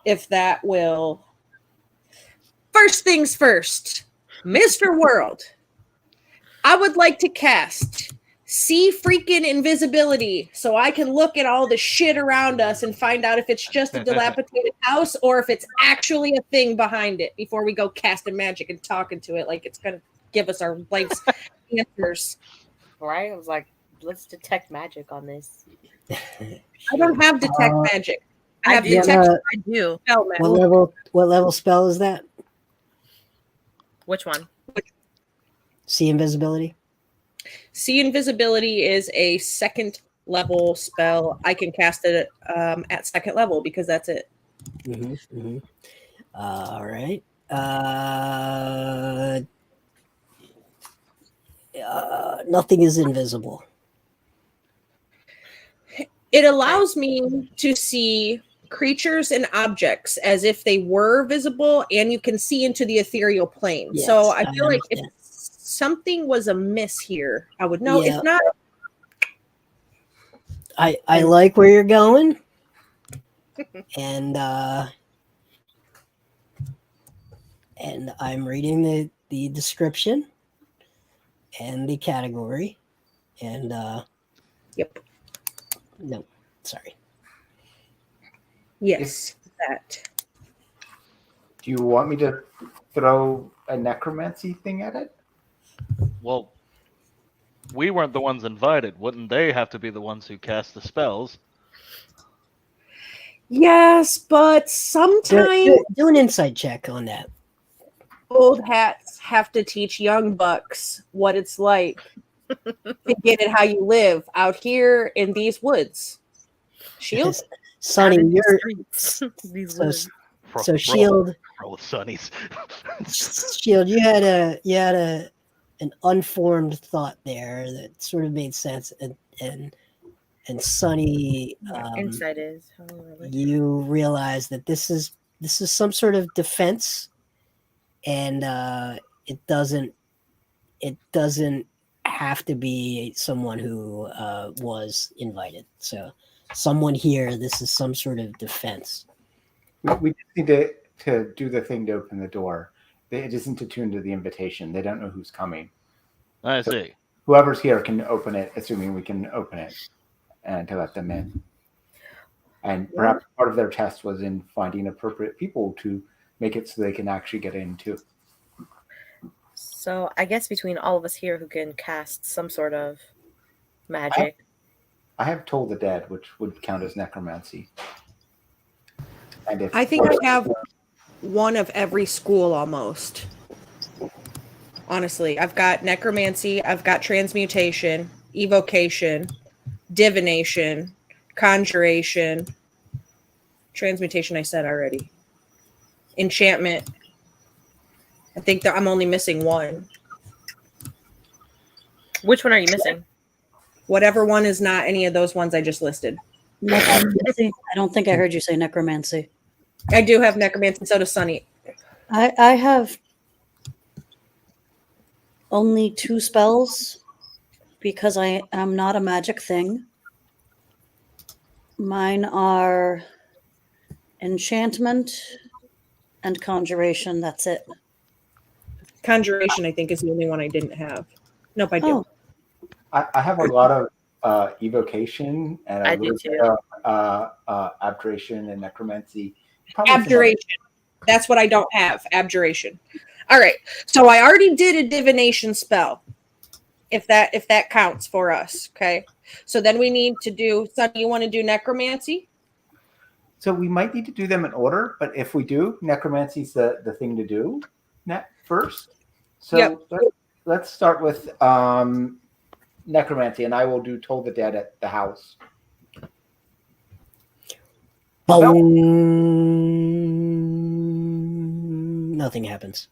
E: if that will. First things first, Mr. World, I would like to cast see freaking invisibility so I can look at all the shit around us and find out if it's just a dilapidated house or if it's actually a thing behind it before we go casting magic and talking to it like it's going to give us our life's answers.
F: Right? I was like, let's detect magic on this.
E: I don't have detect magic. I have
F: do.
E: detect
F: I do.
E: spell magic.
A: What level spell is that?
F: Which one?
A: See invisibility?
E: See invisibility is a second level spell. I can cast it at second level because that's it.
A: All right. Nothing is invisible.
E: It allows me to see creatures and objects as if they were visible, and you can see into the ethereal plane.
A: Yes,
E: so I feel like if
A: understand.
E: something was amiss here, I would know.
A: Yeah.
E: If not,
A: I like where you're going, and I'm reading the description and the category, and
E: yep,
A: no, sorry.
E: yes, that.
C: Do you want me to throw a necromancy thing at it?
B: Well, we weren't the ones invited. Wouldn't they have to be the ones who cast the spells?
E: Yes, but sometimes
A: Do an insight check on that.
E: old hats have to teach young bucks what it's like to get it how you live out here in these woods. Shield?
A: Sonny, you're
F: These
A: so,
F: words.
A: so Shield.
B: Roll with Sonny's.
A: Shield, you had an unformed thought there that sort of made sense, and Sonny,
F: Insight is.
A: you realize that this is some sort of defense, and it doesn't have to be someone who was invited. So someone here, this is some sort of defense.
C: We just need to do the thing to open the door. It isn't attuned to the invitation. They don't know who's coming.
B: I see.
C: Whoever's here can open it, assuming we can open it, and to let them in. And perhaps part of their test was in finding appropriate people to make it so they can actually get in too.
F: So I guess between all of us here who can cast some sort of magic.
C: I have Toll the Dead, which would count as necromancy. And if
E: I think I have one of every school almost. Honestly, I've got necromancy, I've got transmutation, evocation, divination, conjuration, transmutation I said already. Enchantment. I think that I'm only missing one.
F: Which one are you missing?
E: Whatever one is not any of those ones I just listed.
D: Necromancy. I don't think I heard you say necromancy.
E: I do have necromancy, so does Sunny.
D: I have only 2 spells because I am not a magic thing. Mine are enchantment and conjuration. That's it.
E: Conjuration, I think, is the only one I didn't have. Nope, I do.
D: Oh.
C: I have a lot of evocation and a
F: I
C: little
F: do
C: bit
F: too.
C: of abjuration and necromancy. Probably
E: Abjuration. That's what I don't have. Abjuration. All right. So I already did a divination spell. If that counts for us, okay? So then we need to do. Sonny, you want to do necromancy?
C: So we might need to do them in order, but if we do, necromancy's the thing to do first. So
E: Yep.
C: let's start with necromancy, and I will do Toll the Dead at the house.
A: Boom. Nothing happens.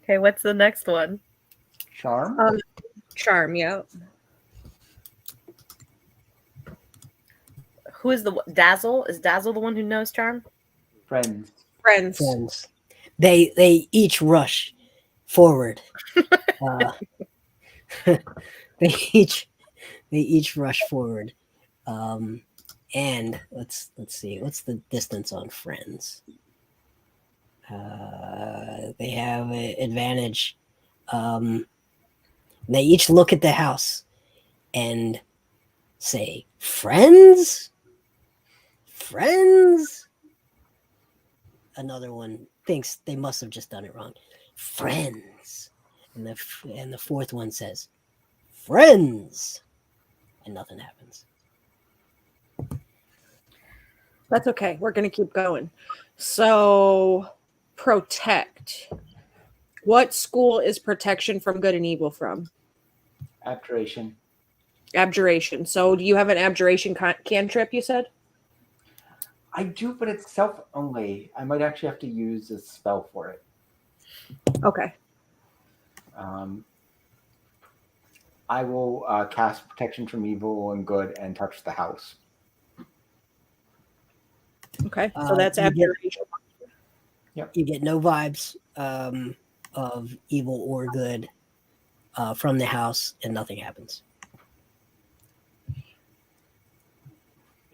F: Okay, what's the next one?
C: Charm.
E: Charm, yeah.
F: Who is the Dazzle? Is Dazzle the one who knows charm?
C: Friends.
A: Friends. They each rush forward. They each rush forward. And let's see, what's the distance on friends? They have an advantage. They each look at the house and say, "Friends? Friends?" Another one thinks they must have just done it wrong. Friends. And the fourth one says, "Friends." And nothing happens.
E: That's okay. We're going to keep going. So, protect. What school is protection from good and evil from?
C: Abjuration.
E: Abjuration. So, do you have an abjuration cantrip, you said?
C: I do, but it's self only. I might actually have to use a spell for it.
E: Okay.
C: I will cast protection from evil and good and touch the house.
E: Okay. So that's
A: you
E: abjuration.
A: You get no vibes of evil or good from the house, and nothing happens.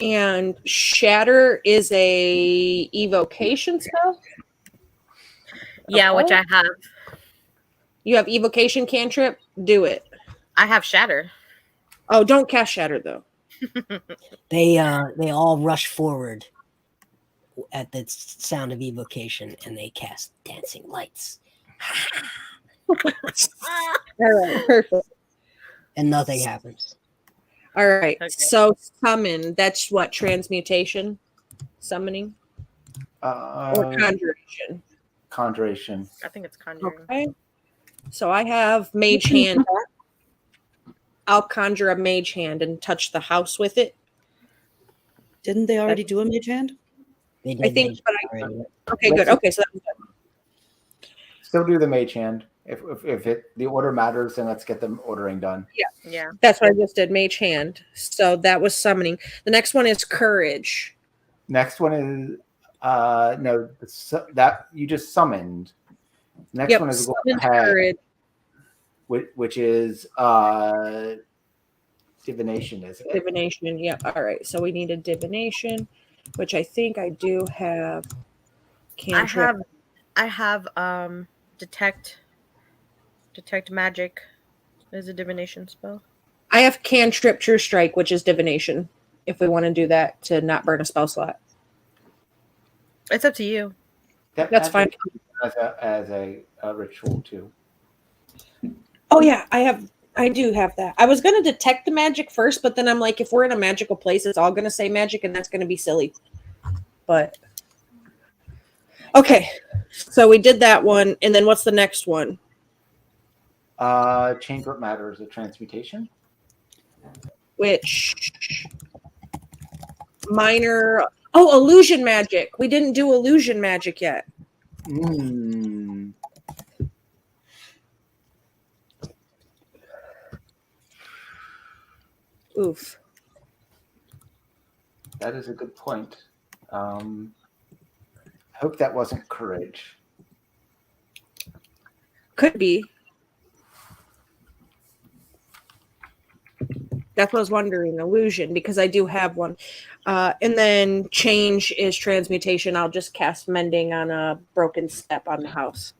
E: And shatter is a evocation spell?
F: Yeah, which
E: Okay.
F: I have.
E: You have evocation cantrip? Do it.
F: I have shatter.
E: Oh, don't cast shatter though.
A: They all rush forward at the sound of evocation, and they cast dancing lights,
E: All right, perfect.
A: and nothing happens.
E: All right.
F: Okay.
E: So summon, that's what, transmutation? Summoning? Or conjuration?
C: Conjuration.
F: I think it's conjuring.
E: Okay. So I have mage hand. I'll conjure a mage hand and touch the house with it.
D: Didn't they already do a mage hand?
A: They
E: I
A: did
E: think,
A: mage
E: but
A: already.
E: okay, good. Okay, so that's good.
C: Still do the mage hand. If the order matters, then let's get the ordering done.
F: Yeah.
E: That's what I just did, mage hand. So that was summoning. The next one is courage.
C: Next one is no, that you just summoned. Next
E: Yep,
C: one is go
E: summoned
C: ahead,
E: courage.
C: which is divination, is it?
E: Divination. Yeah. All right. So we need a divination, which I think I do have. Cantrip.
F: I have detect magic is a divination spell.
E: I have cantrip true strike, which is divination. If we want to do that to not burn a spell slot,
F: It's up to you.
E: that's fine.
C: As a ritual too.
E: Oh yeah, I do have that. I was going to detect the magic first, but then I'm like, if we're in a magical place, it's all going to say magic, and that's going to be silly. But okay, so we did that one, and then what's the next one?
C: Change what matters, a transmutation.
E: Which minor? Oh, illusion magic. We didn't do illusion magic yet. Oof.
C: That is a good point. I hope that wasn't courage.
E: Could be. That's what I was wondering. Illusion, because I do have one. And then change is transmutation. I'll just cast mending on a broken step on the house.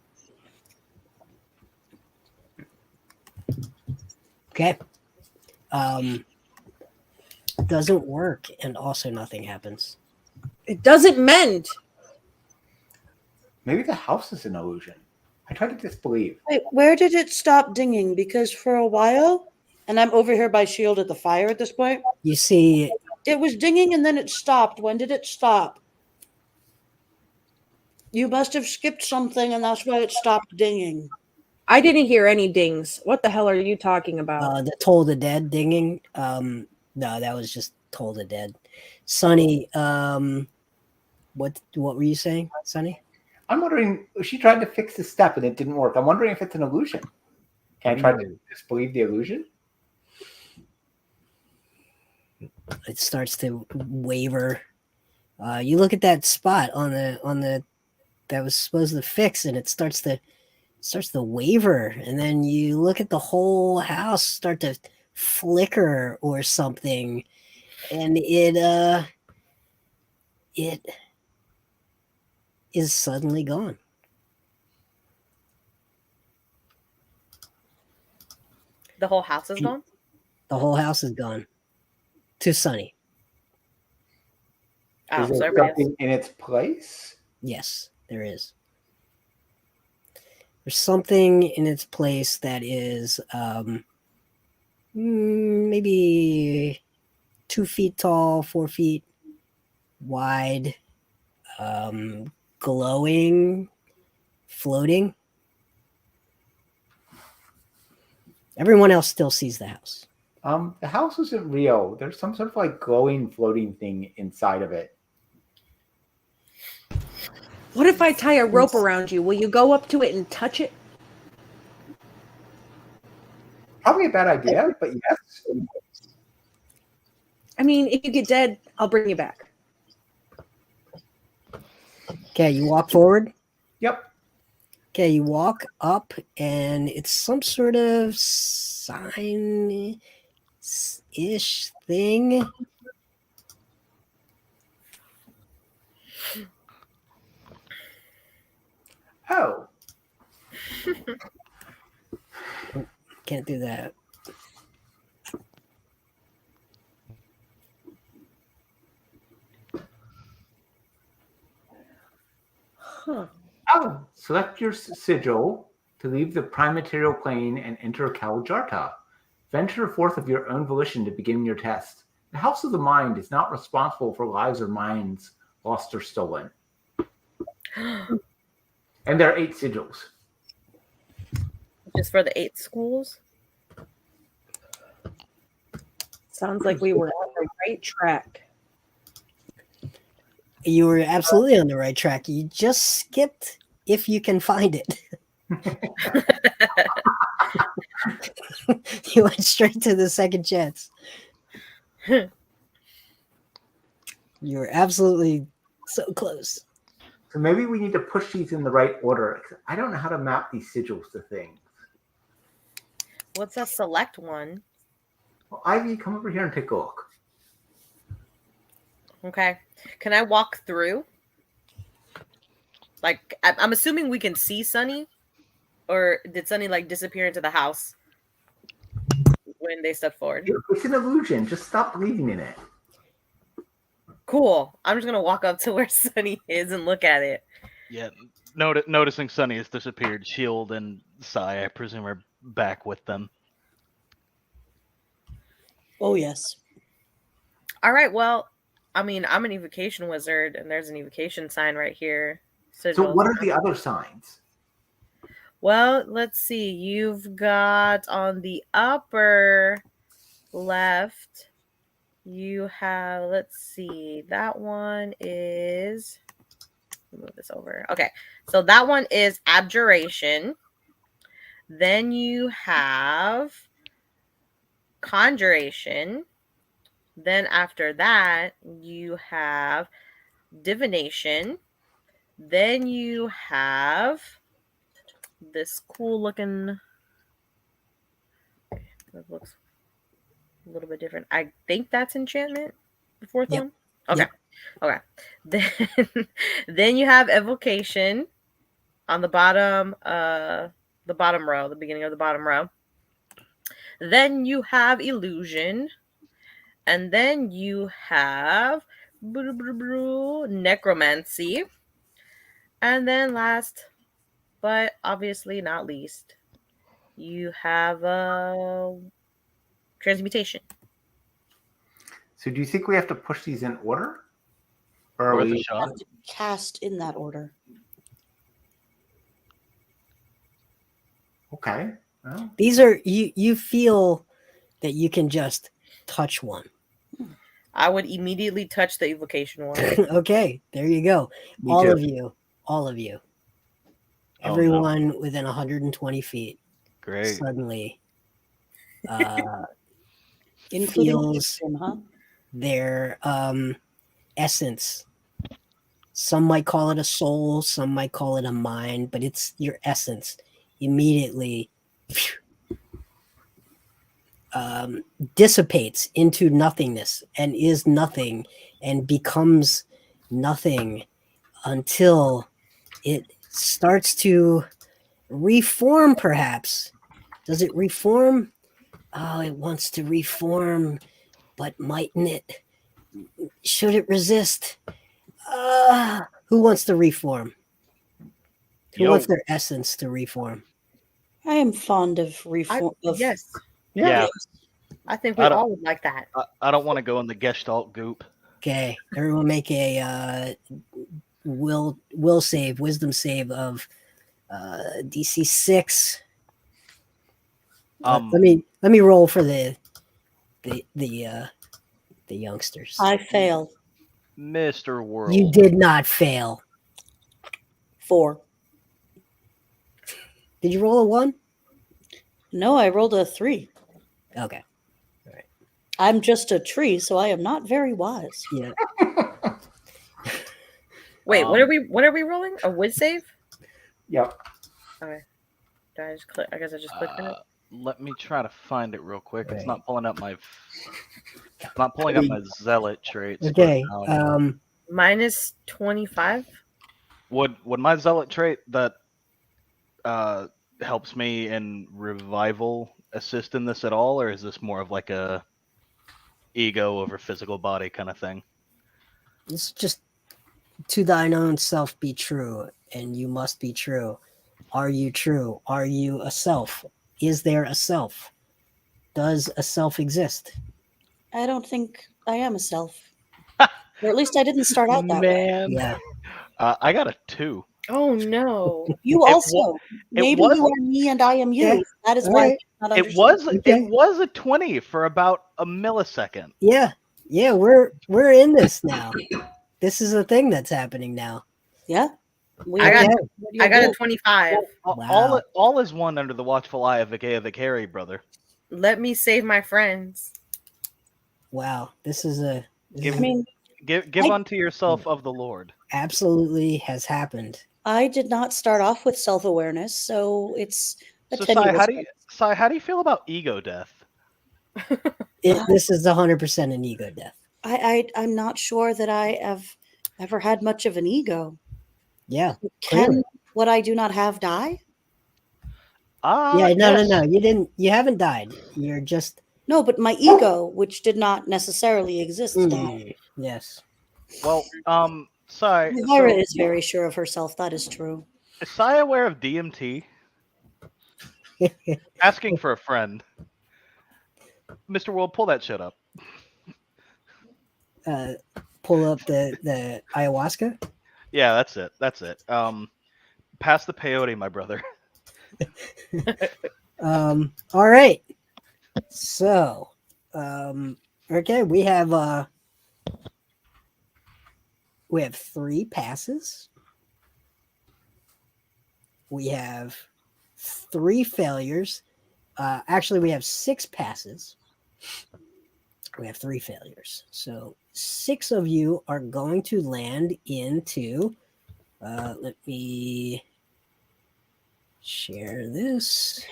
A: Okay. Doesn't work, and also nothing happens.
E: It doesn't mend.
C: Maybe the house is an illusion. I try to disbelieve.
D: Wait, where did it stop dinging? Because for a while, and I'm over here by Shield at the fire at this point,
A: You see,
D: it was dinging and then it stopped. When did it stop? You must have skipped something and that's why it stopped dinging.
E: I didn't hear any dings. What the hell are you talking about?
A: the Toll the Dead dinging. No, that was just Toll the Dead. Sonny, what were you saying, Sonny?
C: I'm wondering, she tried to fix the step and it didn't work. I'm wondering if it's an illusion. Can I try to disbelieve the illusion?
A: It starts to waver. You look at that spot on the that was supposed to fix, and it starts to waver, and then you look at the whole house start to flicker or something, and it is suddenly gone.
F: The whole house is gone?
A: The whole house is gone. To Sunny.
F: Oh,
C: Is there
F: so everybody
C: something in its place?
A: Yes, there is. There's something in its place that is maybe 2 feet tall, 4 feet wide, glowing, floating. Everyone else still sees the house.
C: The house isn't real. There's some sort of like glowing, floating thing inside of it.
E: What if I tie a rope around you? Will you go up to it and touch it?
C: Probably a bad idea, but yes.
E: I mean, if you get dead, I'll bring you back.
A: Okay, you walk forward.
C: Yep.
A: Okay, you walk up, and it's some sort of sign-ish thing.
C: Oh.
A: Can't do that.
E: Huh.
C: Oh. Select your sigil to leave the prime material plane and enter Kal Jaarta. Venture forth of your own volition to begin your test. The House of the Mind is not responsible for lives or minds lost or stolen. And there are 8 sigils.
F: just for the 8 schools?
E: Sounds like we were on the right track.
A: You were absolutely on the right track. You just skipped if you can find it. You went straight to the second chance. You were absolutely so close.
C: So maybe we need to push these in the right order. I don't know how to map these sigils to things.
F: What's a select one?
C: Well, Ivy, come over here and take a look.
F: Okay. Can I walk through? Like, I'm assuming we can see Sunny? Or did Sunny, like, disappear into the house when they stepped forward?
C: It's an illusion. Just stop believing in it.
F: Cool. I'm just going to walk up to where Sunny is and look at it.
B: Yeah, noticing Sunny has disappeared, Shield and Sai, I presume, are back with them.
D: Oh, yes.
F: All right, well, I mean, I'm an evocation wizard, and there's an evocation sign right here.
C: So what are the other signs?
F: Well, let's see. You've got on the upper left, you have, let's see, that one is, move this over. Okay, so that one is abjuration. Then you have conjuration. Then after that, you have divination. Then you have this cool looking, that looks a little bit different. I think that's enchantment, the fourth
A: Yep.
F: one. Okay.
A: Yep.
F: Okay. Then you have evocation on the bottom row, the beginning of the bottom row. Then you have illusion. And then you have necromancy. And then last, but obviously not least, you have transmutation.
C: So do you think we have to push these in order? Or are
B: Worth a
C: we
B: shot.
D: Have to cast in that order.
C: okay? Well,
A: These are you feel that you can just touch one.
F: I would immediately touch the evocation one.
A: Okay, there you go.
C: me
A: All
C: too.
A: of you.
B: Oh, no.
A: Everyone within 120 feet
B: Great.
A: suddenly
D: Including
A: feels
D: him, huh?
A: their essence. Some might call it a soul, some might call it a mind, but it's your essence immediately dissipates into nothingness and is nothing and becomes nothing until it starts to reform, perhaps. Does it reform? Oh, it wants to reform, but mightn't it? Should it resist? Who wants to reform? Who wants their essence to reform?
D: I am fond of reform.
F: Yes,
B: Yeah.
F: I think we
B: I don't-
F: all would like that.
B: I don't want to go in the Gestalt goop.
A: Okay, everyone make a wisdom save of DC 6. Let me roll for the youngsters.
D: I fail.
B: Mr. World.
A: You did not fail.
D: 4.
A: Did you roll a 1?
D: No, I rolled a 3.
A: Okay.
D: I'm just a tree, so I am not very wise.
A: Yeah.
F: Wait, what are we rolling? A whiz save?
C: Yep.
F: Okay. Did I just click? I guess I just clicked on it.
B: Let me try to find it real quick. It's
A: Right.
B: not pulling up my. It's not pulling up my zealot traits. but
A: Okay.
B: now I know.
F: Minus 25.
B: Would my zealot trait that helps me in revival assist in this at all, or is this more of like a ego over physical body kind of thing?
A: It's just to thine own self be true, and you must be true. Are you true? Are you a self? Is there a self? Does a self exist?
D: I don't think I am a self. Or at least I didn't start out that way.
B: Man,
A: Yeah.
B: I got a 2.
F: Oh no.
D: You
B: It
D: also.
B: wa-
D: Maybe
B: was-
D: you are me and I am you.
A: Yeah,
D: That is
A: all
D: why
A: right.
D: I cannot
B: It
D: understand.
B: was a 20 for about a millisecond.
A: Yeah. We're in this now. This is a thing that's happening now.
D: Yeah. We
F: I got-
D: understand what you're
F: I got a
D: doing.
F: 25.
A: Wow.
B: All is one under the watchful eye of the carry, brother.
F: Let me save my friends.
A: Wow. This is a
B: Give-
D: I mean,
B: Give unto yourself of the Lord.
A: absolutely has happened.
D: I did not start off with self-awareness, so it's a
B: So, Sai,
D: tenuous.
B: how do you feel about ego death?
A: This is 100% an ego death.
D: I'm not sure that I have ever had much of an ego.
A: Yeah.
D: Can
A: Clearly.
D: what I do not have die?
A: Yeah. No.
B: Yes.
A: You haven't died. You're just.
D: No, but my ego, which did not necessarily exist, died.
A: Yes.
B: Well, Sai,
D: Lyra is very sure of herself. That is true.
B: is Sai aware of DMT? Asking for a friend. Mr. World, pull that shit up.
A: Pull up the ayahuasca.
B: Yeah, that's it. Pass the peyote, my brother.
A: All right. So, okay, we have 3 passes. We have 3 failures. Actually, we have 6 passes. We have 3 failures. So 6 of you are going to land into. Let me share this.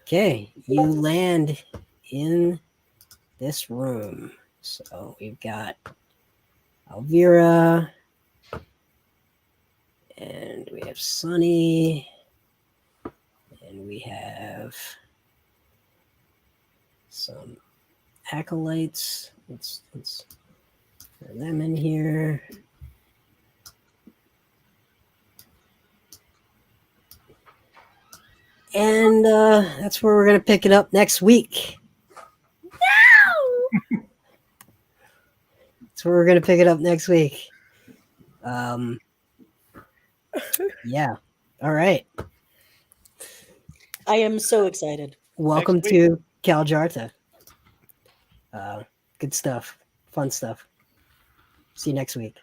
A: Okay, you land in this room. So we've got Elvira, and we have Sunny, and we have some acolytes. Let's throw them in here. And that's where we're going to pick it up next week.
F: No!
A: That's where we're going to pick it up next week. Yeah. All right.
D: I am so excited.
A: Welcome
B: Next
A: to Kal Jaarta. Good stuff. Fun stuff. See you next week.